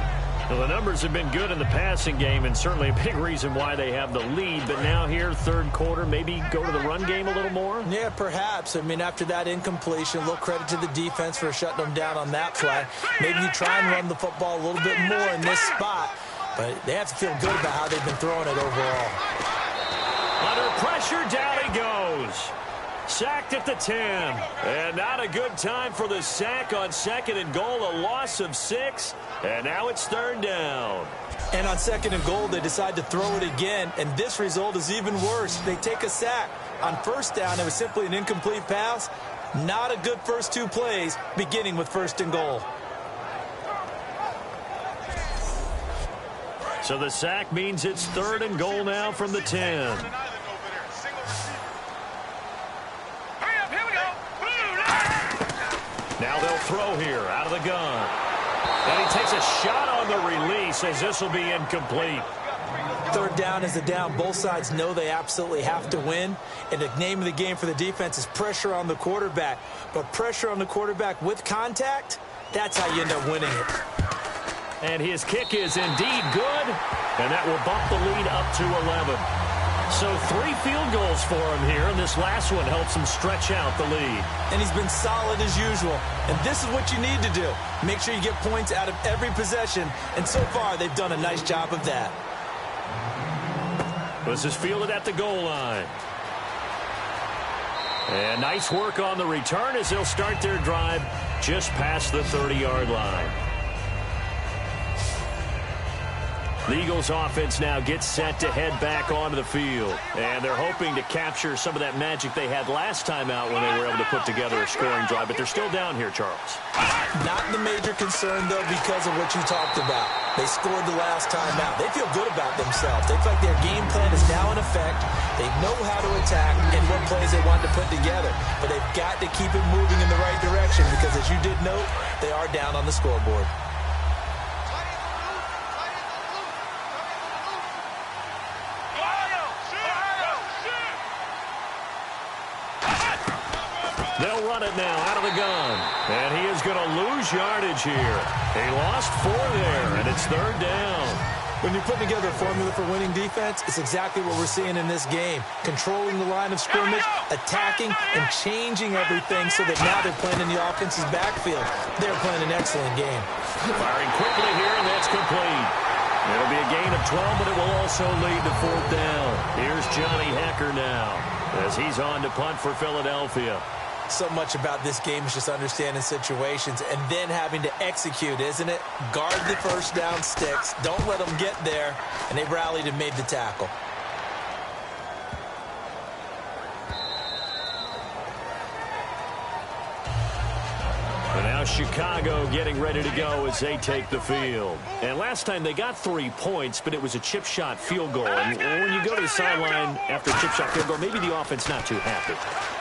Well, the numbers have been good in the passing game, and certainly a big reason why they have the lead. But now here, 3rd quarter, maybe go to the run game a little more? Yeah, perhaps. I mean, after that incompletion, a little credit to the defense for shutting them down on that play. Maybe you try and run the football a little bit more in this spot. But they have to feel good about how they've been throwing it overall. Under pressure, down he goes. Sacked at the 10. And not a good time for the sack on 2nd and goal. A loss of 6. And now it's 3rd down. And on 2nd and goal, they decide to throw it again. And this result is even worse. They take a sack. On first down, it was simply an incomplete pass. Not a good first 2 plays, beginning with 1st and goal. So the sack means it's 3rd and goal now from the 10. Now they'll throw here out of the gun. And he takes a shot on the release as this will be incomplete. 3rd down is the down. Both sides know they absolutely have to win. And the name of the game for the defense is pressure on the quarterback. But pressure on the quarterback with contact, that's how you end up winning it. And his kick is indeed good, and that will bump the lead up to 11. So 3 field goals for him here, and this last one helps him stretch out the lead. And he's been solid as usual. And this is what you need to do. Make sure you get points out of every possession, and so far they've done a nice job of that. This is fielded at the goal line. And nice work on the return as they'll start their drive just past the 30-yard line. The Eagles offense now gets set to head back onto the field. And they're hoping to capture some of that magic they had last time out when they were able to put together a scoring drive. But they're still down here, Charles. Not the major concern, though, because of what you talked about. They scored the last time out. They feel good about themselves. They feel like their game plan is now in effect. They know how to attack and what plays they want to put together. But they've got to keep it moving in the right direction because, as you did note, they are down on the scoreboard. They'll run it now out of the gun. And he is going to lose yardage here. He lost 4 there, and it's 3rd down. When you put together a formula for winning defense, it's exactly what we're seeing in this game. Controlling the line of scrimmage, attacking, and changing everything so that now they're playing in the offense's backfield. They're playing an excellent game. Firing quickly here, and that's complete. It'll be a gain of 12, but it will also lead to 4th down. Here's Johnny Hecker now as he's on to punt for Philadelphia. So much about this game is just understanding situations and then having to execute, isn't it? Guard the first down sticks. Don't let them get there. And they rallied and made the tackle. And now Chicago getting ready to go as they take the field. And last time they got 3 points, but it was a chip shot field goal. And when you go to the sideline after a chip shot field goal, maybe the offense not too happy.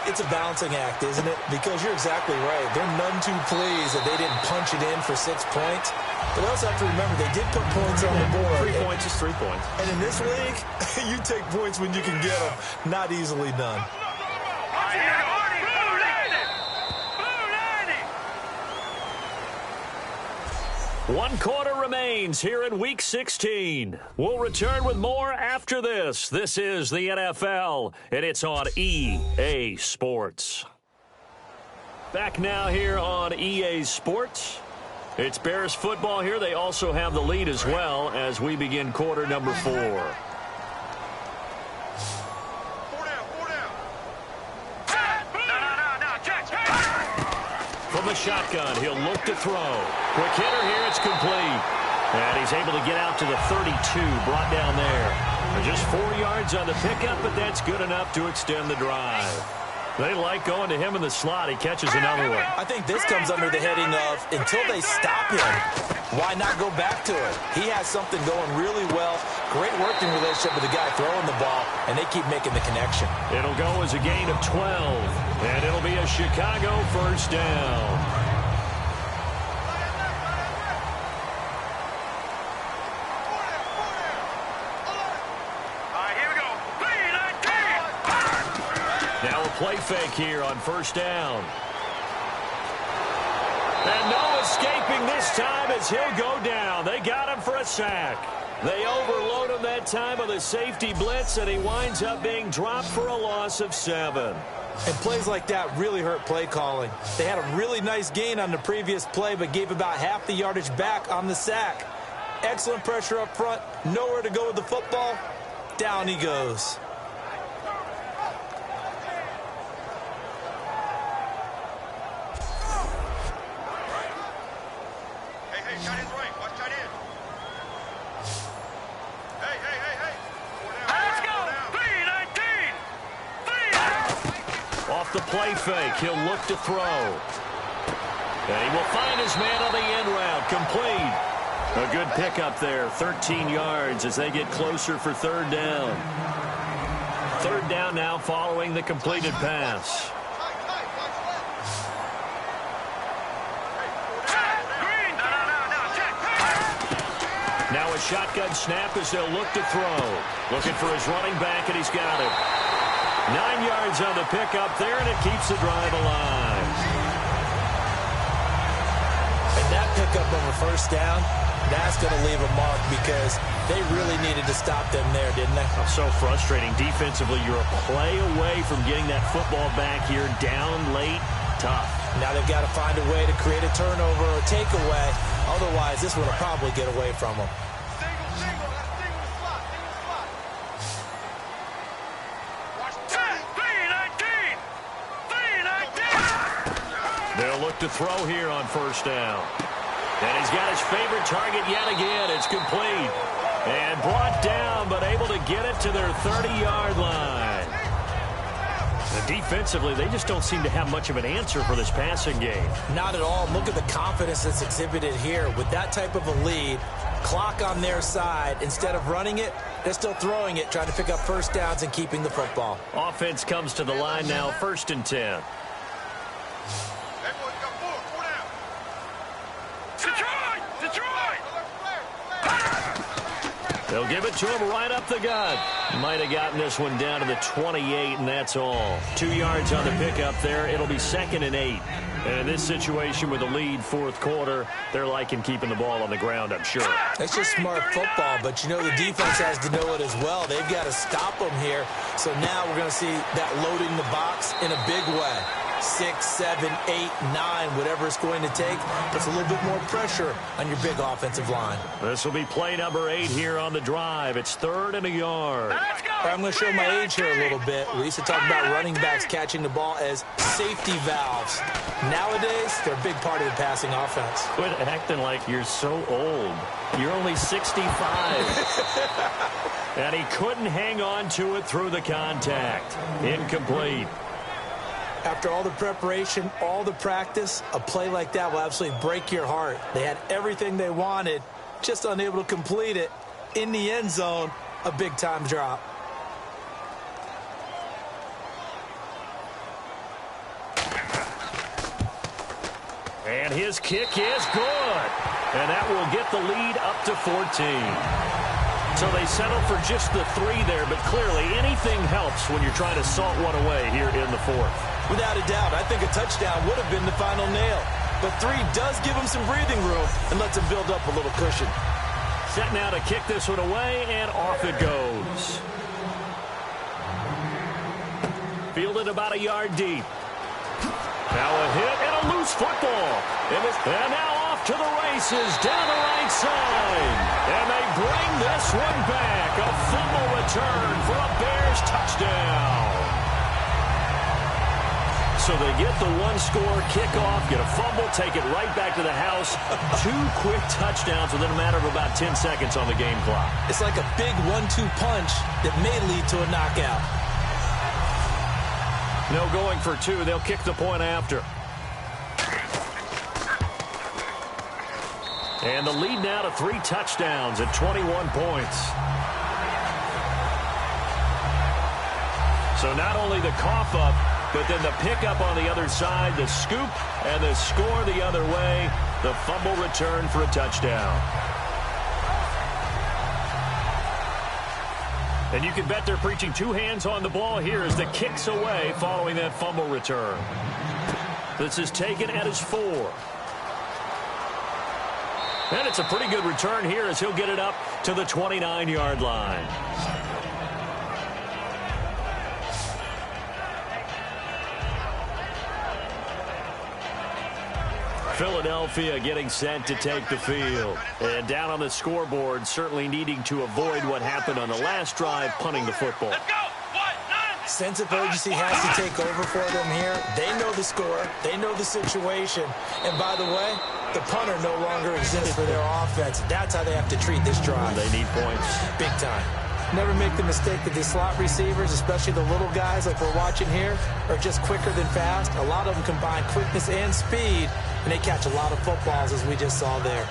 It's a balancing act, isn't it? Because you're exactly right. They're none too pleased that they didn't punch it in for 6 points. But they also have to remember they did put points on the board. 3 points is 3 points. And in this league, you take points when you can get them. Not easily done. One quarter remains here in Week 16. We'll return with more after this. This is the NFL, and it's on EA Sports. Back now here on EA Sports. It's Bears football here. They also have the lead as well as we begin quarter number 4. From the shotgun, he'll look to throw. Quick hitter here, it's complete. And he's able to get out to the 32, brought down there. Just 4 yards on the pickup, but that's good enough to extend the drive. They like going to him in the slot. He catches another one. I think this comes under the heading of, until they stop him, why not go back to it? He has something going really well. Great working relationship with the guy throwing the ball, and they keep making the connection. It'll go as a gain of 12, and it'll be a Chicago first down. Now a play fake here on first down. And no escaping this time as he'll go down. They got him for a sack. They overload him that time with a safety blitz, and he winds up being dropped for a loss of 7. And plays like that really hurt play calling. They had a really nice gain on the previous play, but gave about half the yardage back on the sack. Excellent pressure up front. Nowhere to go with the football. Down he goes. The play fake, he'll look to throw. And he will find his man on the end route, complete. A good pickup there, 13 yards as they get closer for 3rd down. 3rd down now following the completed pass. Now a shotgun snap as they'll look to throw. Looking for his running back, and he's got it. 9 yards on the pickup there, and it keeps the drive alive. And that pickup of a first down, that's going to leave a mark because they really needed to stop them there, didn't they? So frustrating. Defensively, you're a play away from getting that football back here down late. Tough. Now they've got to find a way to create a turnover or takeaway. Otherwise, this one will probably get away from them. They'll look to throw here on first down. And he's got his favorite target yet again. It's complete. And brought down, but able to get it to their 30-yard line. And defensively, they just don't seem to have much of an answer for this passing game. Not at all. Look at the confidence that's exhibited here. With that type of a lead, clock on their side, instead of running it, they're still throwing it, trying to pick up first downs and keeping the football. Offense comes to the line now, 1st and 10. They'll give it to him right up the gut. Might have gotten this one down to the 28, and that's all. 2 yards on the pickup there. It'll be 2nd and 8. And in this situation with a lead 4th quarter, they're liking keeping the ball on the ground, I'm sure. That's just smart football, but you know the defense has to know it as well. They've got to stop them here. So now we're going to see that loading the box in a big way. 6, 7, 8, 9, whatever it's going to take. Puts a little bit more pressure on your big offensive line. This will be play number 8 here on the drive. It's 3rd and a yard. I'm going to show my age here a little bit. We used to talk about running backs catching the ball as safety valves. Nowadays, they're a big part of the passing offense. Quit acting like you're so old. You're only 65. And he couldn't hang on to it through the contact. Incomplete. After all the preparation, all the practice, a play like that will absolutely break your heart. They had everything they wanted, just unable to complete it. In the end zone, a big-time drop. And his kick is good. And that will get the lead up to 14. So they settle for just the 3 there, but clearly anything helps when you're trying to salt one away here in the 4th. Without a doubt, I think a touchdown would have been the final nail. But 3 does give them some breathing room and lets them build up a little cushion. Set now to kick this one away, and off it goes. Fielded about a yard deep. Now a hit and a loose football. And now off to the races down the right side. And they bring this one back. A fumble return for a Bears touchdown. So they get the 1-score kickoff, get a fumble, take it right back to the house. 2 quick touchdowns within a matter of about 10 seconds on the game clock. It's like a big 1-2 punch that may lead to a knockout. No going for 2. They'll kick the point after. And the lead now to 3 touchdowns at 21 points. So not only the cough up, but then the pickup on the other side, the scoop, and the score the other way. The fumble return for a touchdown. And you can bet they're preaching 2 hands on the ball here as the kick's away following that fumble return. This is taken at his 4. And it's a pretty good return here as he'll get it up to the 29-yard line. Philadelphia getting set to take the field. And down on the scoreboard, certainly needing to avoid what happened on the last drive, punting the football. Sense of urgency has to take over for them here. They know the score. They know the situation. And by the way, the punter no longer exists for their offense. That's how they have to treat this drive. They need points. Big time. Never make the mistake that these slot receivers, especially the little guys like we're watching here, are just quicker than fast. A lot of them combine quickness and speed, and they catch a lot of footballs, as we just saw there.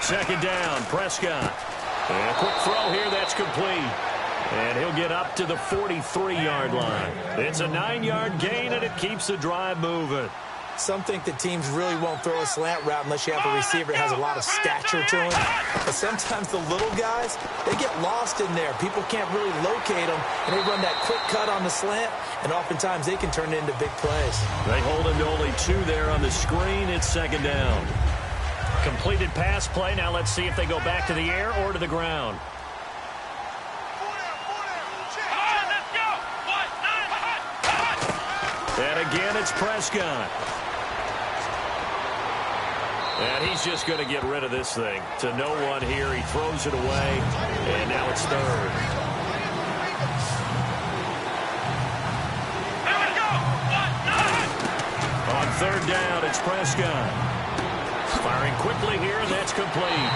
Second down, Prescott. And a quick throw here, that's complete. And he'll get up to the 43-yard line. It's a 9-yard gain, and it keeps the drive moving. Some think that teams really won't throw a slant route unless you have a receiver that has a lot of stature to him. But sometimes the little guys, they get lost in there. People can't really locate them, and they run that quick cut on the slant, and oftentimes they can turn it into big plays. They hold him to only 2 there on the screen. It's second down. Completed pass play. Now let's see if they go back to the air or to the ground. And again, it's Prescott. And he's just going to get rid of this thing. To no one here. He throws it away. And now it's third. third down, it's Prescott. Firing quickly here, and that's complete.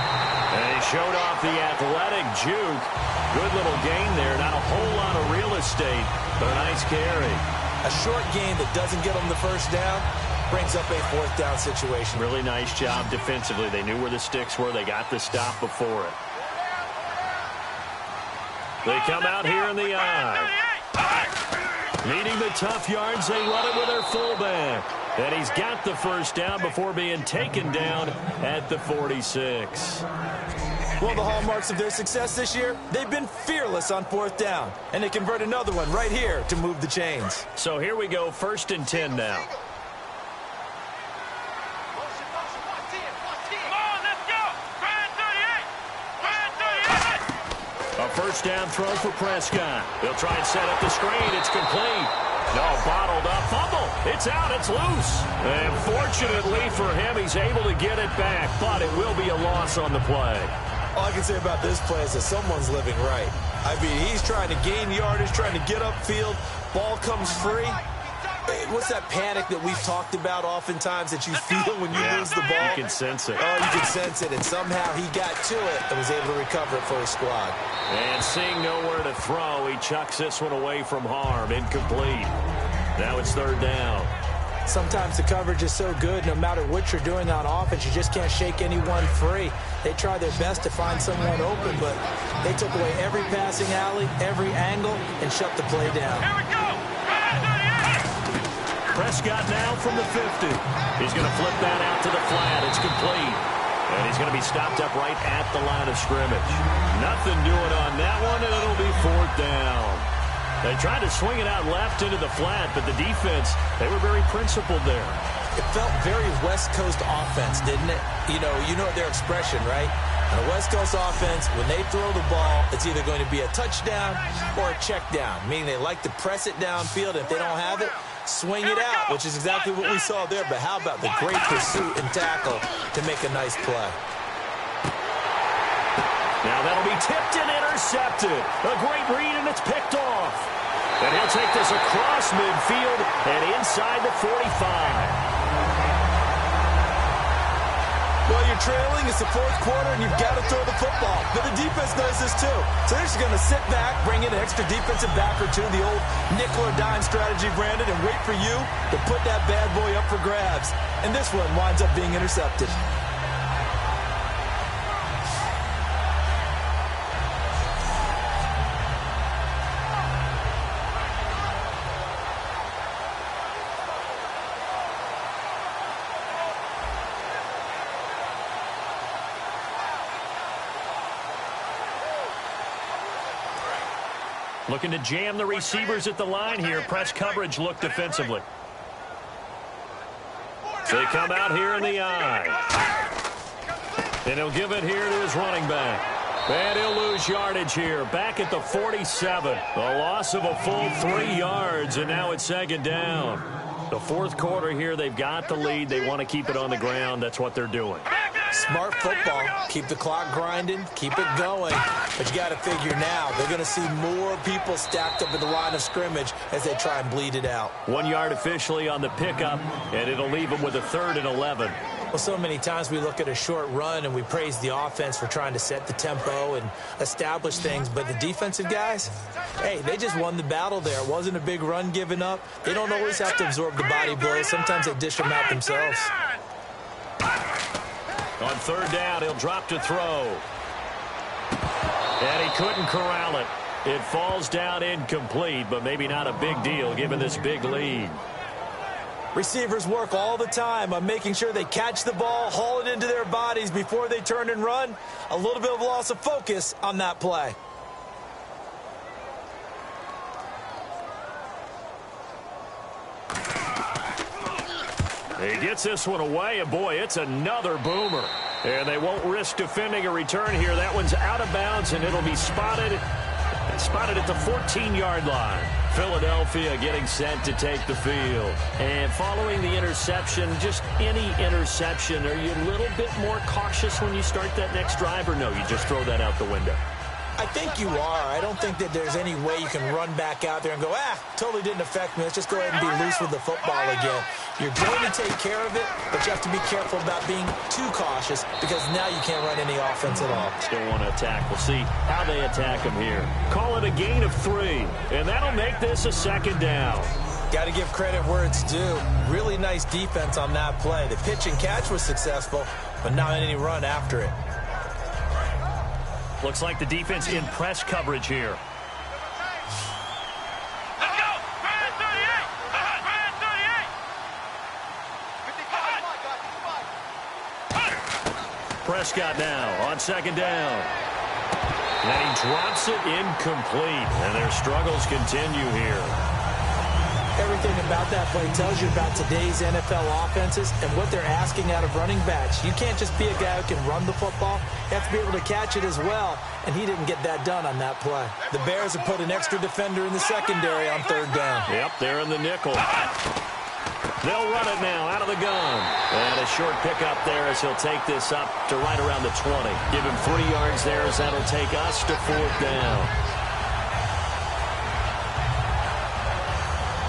And he showed off the athletic juke. Good little gain there. Not a whole lot of real estate, but a nice carry. A short gain that doesn't get them the first down brings up a fourth down situation. Really nice job defensively. They knew where the sticks were. They got the stop before it. They come out here in the eye. Needing the tough yards, they run it with their fullback. And he's got the first down before being taken down at the 46. Well, the hallmarks of their success this year, they've been fearless on fourth down. And they convert another one right here to move the chains. So here we go, 1st and 10 now. A first down throw for Prescott. They'll try and set up the screen. It's complete. No, bottled up. Fumble. It's out. It's loose. And fortunately for him, he's able to get it back, but it will be a loss on the play. All I can say about this play is that someone's living right. I mean, he's trying to gain yardage, trying to get upfield. Ball comes free. What's that panic that we've talked about oftentimes that you feel when you lose the ball? You can sense it. Oh, you can sense it. And somehow he got to it and was able to recover it for his squad. And seeing nowhere to throw, he chucks this one away from harm. Incomplete. Now it's third down. Sometimes the coverage is so good, no matter what you're doing on offense, you just can't shake anyone free. They try their best to find someone open, but they took away every passing alley, every angle, and shut the play down. Here we go. Prescott now from the 50. He's going to flip that out to the flat. It's complete. And he's going to be stopped up right at the line of scrimmage. Nothing doing on that one, and it'll be fourth down. They tried to swing it out left into the flat, but the defense, they were very principled there. It felt very West Coast offense, didn't it? You know their expression, right? On a West Coast offense, when they throw the ball, it's either going to be a touchdown or a check down, meaning they like to press it downfield. If they don't have it, swing it out, which is exactly what we saw there. But how about the great pursuit and tackle to make a nice play? Now that'll be tipped and intercepted. A great read, and it's picked off. And he'll take this across midfield and inside the 45. Well, you're trailing. It's the fourth quarter, and you've got to throw the football. But the defense knows this, too. So they're just going to sit back, bring in an extra defensive back or two, the old nickel or dime strategy, Brandon, and wait for you to put that bad boy up for grabs. And this one winds up being intercepted. Looking to jam the receivers at the line here. Press coverage look defensively. They come out here in the eye. And he'll give it here to his running back. And he'll lose yardage here. Back at the 47. A loss of a full 3 yards, and now it's second down. The fourth quarter here, they've got the lead. They want to keep it on the ground. That's what they're doing. Smart football. Keep the clock grinding. Keep it going. But you got to figure now they're going to see more people stacked up at the line of scrimmage as they try and bleed it out. 1 yard officially on the pickup, and it'll leave them with a 3rd and 11. Well, so many times we look at a short run and we praise the offense for trying to set the tempo and establish things. But the defensive guys, hey, they just won the battle there. It wasn't a big run given up. They don't always have to absorb the body blows. Sometimes they dish them out themselves. On third down, he'll drop to throw. And he couldn't corral it. It falls down incomplete, but maybe not a big deal given this big lead. Receivers work all the time on making sure they catch the ball, haul it into their bodies before they turn and run. A little bit of loss of focus on that play. He gets this one away, and boy, it's another boomer. And they won't risk defending a return here. That one's out of bounds, and it'll be spotted at the 14-yard line. Philadelphia getting set to take the field. And following the interception, just any interception, are you a little bit more cautious when you start that next drive, or no, you just throw that out the window? I think you are. I don't think that there's any way you can run back out there and go, totally didn't affect me. Let's just go ahead and be loose with the football again. You're going to take care of it, but you have to be careful about being too cautious because now you can't run any offense at all. Still want to attack. We'll see how they attack him here. Call it a gain of 3, and that'll make this a 2nd down. Got to give credit where it's due. Really nice defense on that play. The pitch and catch was successful, but not any run after it. Looks like the defense in press coverage here. Let's go! Brand 38! Brand 38! Prescott now on 2nd down. And he drops it incomplete, and their struggles continue here. Everything about that play tells you about today's NFL offenses and what they're asking out of running backs. You can't just be a guy who can run the football. You have to be able to catch it as well, and he didn't get that done on that play. The Bears have put an extra defender in the secondary on 3rd down. Yep, they're in the nickel. They'll run it now out of the gun. And a short pickup there as he'll take this up to right around the 20. Give him 3 yards there as that'll take us to 4th down.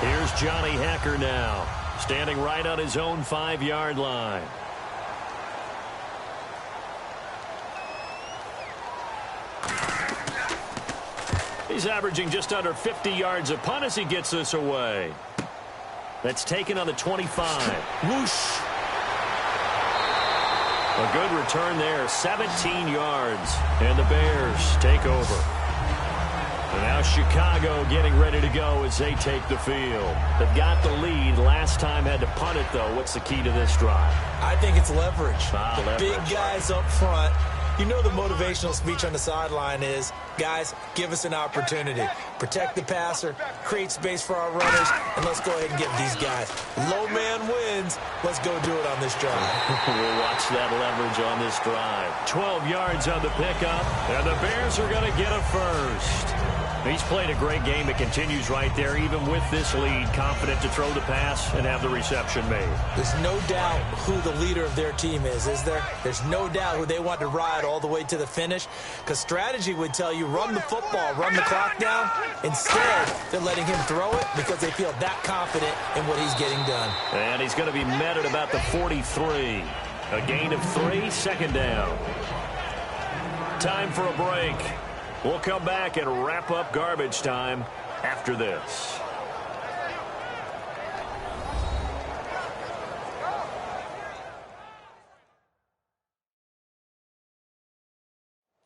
Here's Johnny Hecker now, standing right on his own 5-yard line. He's averaging just under 50 yards a punt as he gets this away. That's taken on the 25. Whoosh. A good return there, 17 yards. And the Bears take over. And now Chicago getting ready to go as they take the field. They've got the lead. Last time had to punt it, though. What's the key to this drive? I think it's leverage. Leverage. Big guys up front. You know the motivational speech on the sideline is, guys, give us an opportunity. Protect the passer, create space for our runners, and let's go ahead and get these guys. Low man wins. Let's go do it on this drive. We'll watch that leverage on this drive. 12 yards on the pickup, and the Bears are going to get a first. He's played a great game. It continues right there, even with this lead, confident to throw the pass and have the reception made. There's no doubt who the leader of their team is there? There's no doubt who they want to ride all the way to the finish, because strategy would tell you run the football, run the clock down. Instead, they're letting him throw it because they feel that confident in what he's getting done. And he's going to be met at about the 43. A gain of 3, 2nd down. Time for a break. We'll come back and wrap up garbage time after this.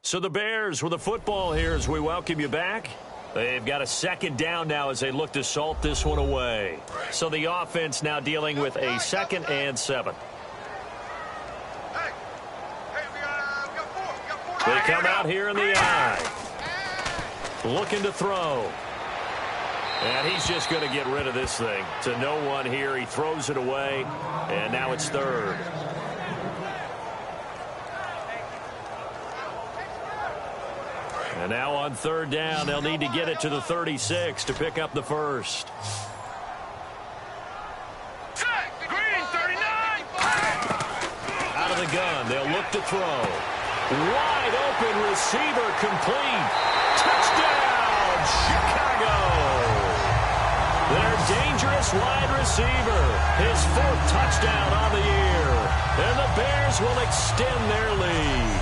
So the Bears with the football here as we welcome you back. They've got a 2nd down now as they look to salt this one away. So the offense now dealing with a 2nd and 7. They come out here in the eye. Looking to throw. And he's just going to get rid of this thing. To no one here. He throws it away. And now it's 3rd. And now on 3rd down, they'll need to get it to the 36 to pick up the first. Green 39! Out of the gun, they'll look to throw. Wide open receiver complete. Touchdown, Chicago. Their dangerous wide receiver. His 4th touchdown on the year. And the Bears will extend their lead.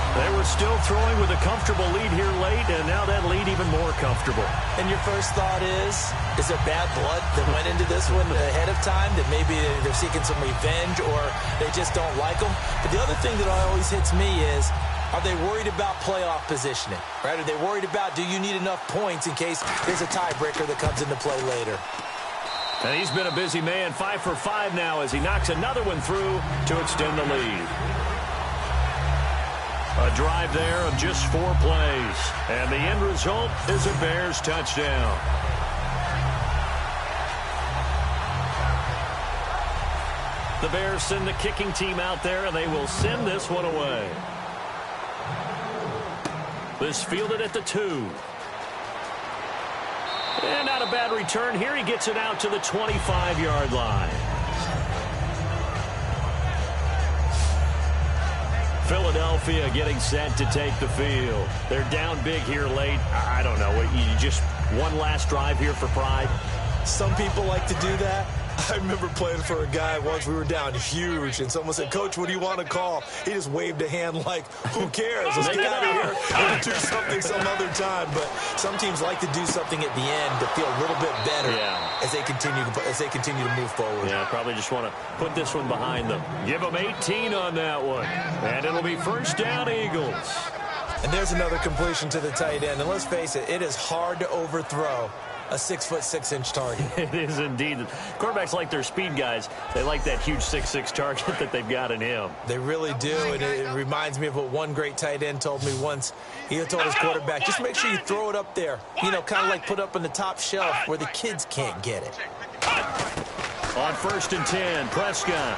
They were still throwing with a comfortable lead here late, and now that lead even more comfortable. And your first thought is there bad blood that went into this one ahead of time, that maybe they're seeking some revenge or they just don't like them? But the other thing that always hits me is, are they worried about playoff positioning? Right? Are they worried about, do you need enough points in case there's a tiebreaker that comes into play later? And he's been a busy man, 5 for 5 now as he knocks another one through to extend the lead. A drive there of just 4 plays. And the end result is a Bears touchdown. The Bears send the kicking team out there, and they will send this one away. This fielded at the 2. And not a bad return here. He gets it out to the 25-yard line. Philadelphia getting set to take the field. They're down big here late. I don't know. You just one last drive here for pride? Some people like to do that. I remember playing for a guy once. We were down huge, and someone said, "Coach, what do you want to call?" He just waved a hand like, "Who cares? Let's get out of here. We'll do something some other time." But some teams like to do something at the end to feel a little bit better as they continue to move forward. Yeah, probably just want to put this one behind them. Give them 18 on that one, and it'll be first down, Eagles. And there's another completion to the tight end. And let's face it, it is hard to overthrow a 6'6" target. It is indeed. Quarterbacks like their speed guys. They like that huge 6'6" target that they've got in him. They really do, and it reminds me of what one great tight end told me once. He told his quarterback, just make sure you throw it up there, kind of like put up on the top shelf where the kids can't get it. On 1st and 10, Prescott.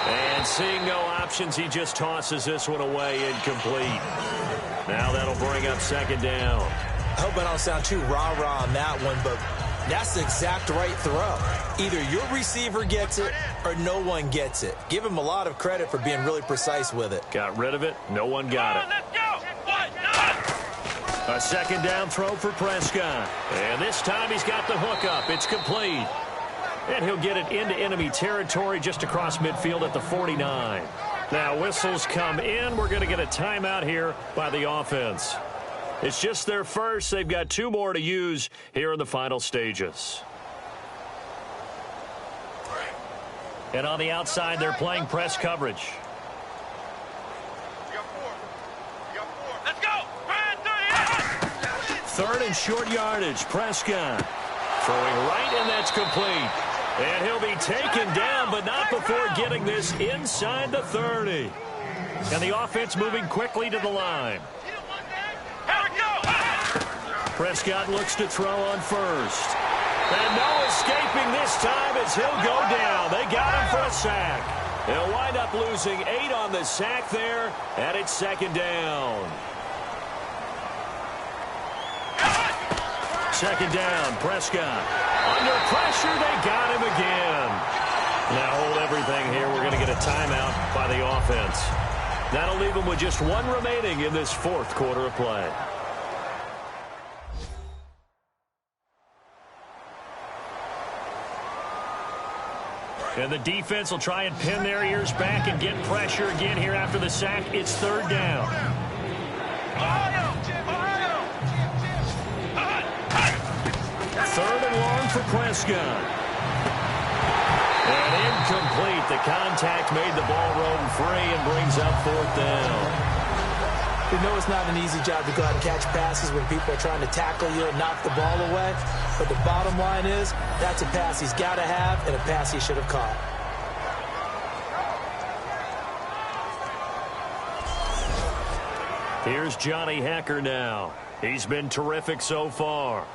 And seeing no options, he just tosses this one away incomplete. Now that'll bring up 2nd down. I hope I don't sound too rah-rah on that one, but that's the exact right throw. Either your receiver gets it or no one gets it. Give him a lot of credit for being really precise with it. Got rid of it. No one got it. A 2nd down throw for Prescott. And this time he's got the hook up. It's complete. And he'll get it into enemy territory just across midfield at the 49. Now whistles come in. We're going to get a timeout here by the offense. It's just their first. They've got 2 more to use here in the final stages. And on the outside, they're playing press coverage. Let's go. 3rd and short yardage. Prescott throwing right, and that's complete. And he'll be taken down, but not before getting this inside the 30. And the offense moving quickly to the line. Prescott looks to throw on 1st. And no escaping this time as he'll go down. They got him for a sack. He'll wind up losing 8 on the sack there, and it's 2nd down. 2nd down, Prescott. Under pressure, they got him again. Now hold everything here. We're going to get a timeout by the offense. That'll leave them with just 1 remaining in this 4th quarter of play. And the defense will try and pin their ears back and get pressure again here after the sack. It's 3rd down. 3rd and long for Prescott. And incomplete. The contact made the ball roam free and brings up 4th down. You know it's not an easy job to go out and catch passes when people are trying to tackle you and knock the ball away. But the bottom line is, that's a pass he's got to have and a pass he should have caught. Here's Johnny Hekker now. He's been terrific so far.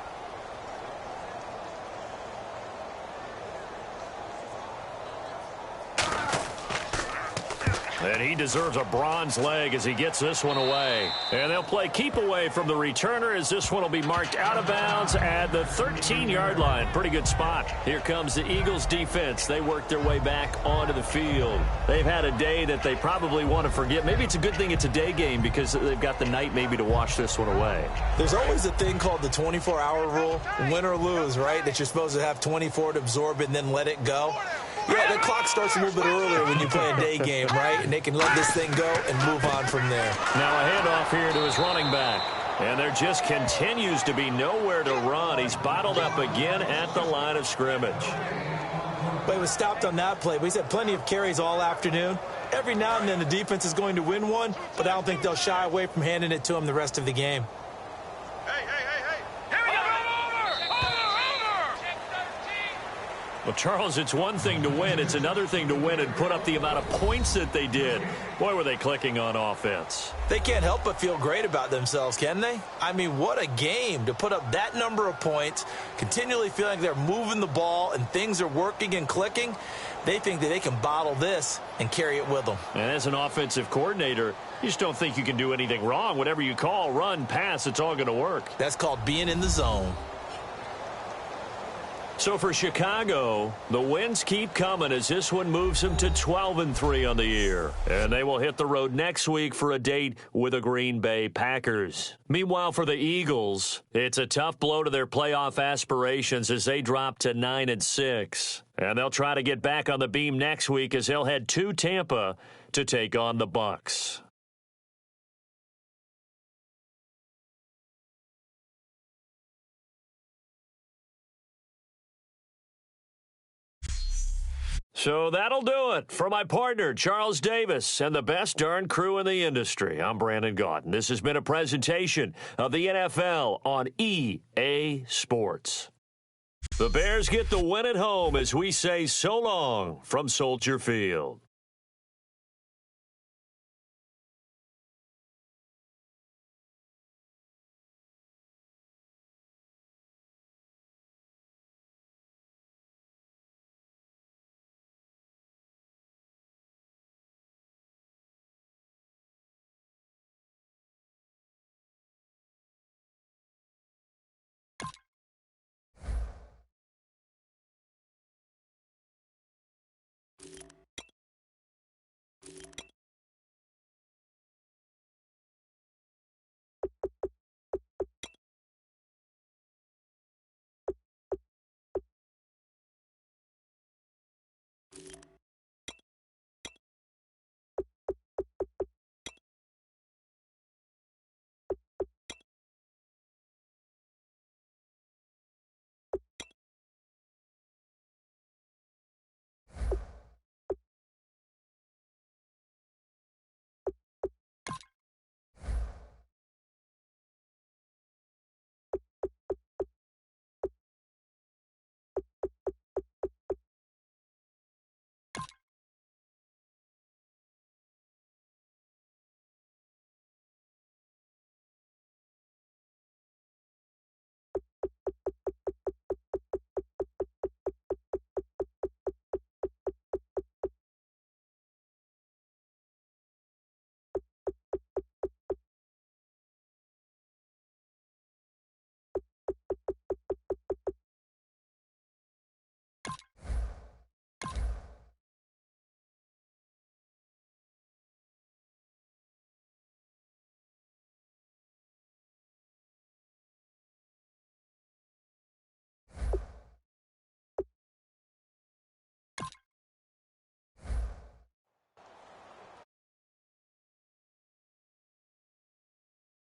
And he deserves a bronze leg as he gets this one away. And they'll play keep away from the returner as this one will be marked out of bounds at the 13-yard line. Pretty good spot. Here comes the Eagles defense. They work their way back onto the field. They've had a day that they probably want to forget. Maybe it's a good thing it's a day game because they've got the night maybe to wash this one away. There's always a thing called the 24-hour rule, win or lose, right? That you're supposed to have 24 to absorb it and then let it go. Yeah, the clock starts a little bit earlier when you play a day game, right? And they can let this thing go and move on from there. Now a handoff here to his running back. And there just continues to be nowhere to run. He's bottled up again at the line of scrimmage. But he was stopped on that play. But he's had plenty of carries all afternoon. Every now and then the defense is going to win one, but I don't think they'll shy away from handing it to him the rest of the game. Well, Charles, it's one thing to win. It's another thing to win and put up the amount of points that they did. Boy, were they clicking on offense. They can't help but feel great about themselves, can they? I mean, what a game to put up that number of points, continually feeling like they're moving the ball and things are working and clicking. They think that they can bottle this and carry it with them. And as an offensive coordinator, you just don't think you can do anything wrong. Whatever you call, run, pass, it's all going to work. That's called being in the zone. So for Chicago, the wins keep coming as this one moves them to 12-3 on the year. And they will hit the road next week for a date with the Green Bay Packers. Meanwhile, for the Eagles, it's a tough blow to their playoff aspirations as they drop to 9-6. And they'll try to get back on the beam next week as they'll head to Tampa to take on the Bucs. So that'll do it for my partner, Charles Davis, and the best darn crew in the industry. I'm Brandon Gaudin. This has been a presentation of the NFL on EA Sports. The Bears get the win at home as we say so long from Soldier Field.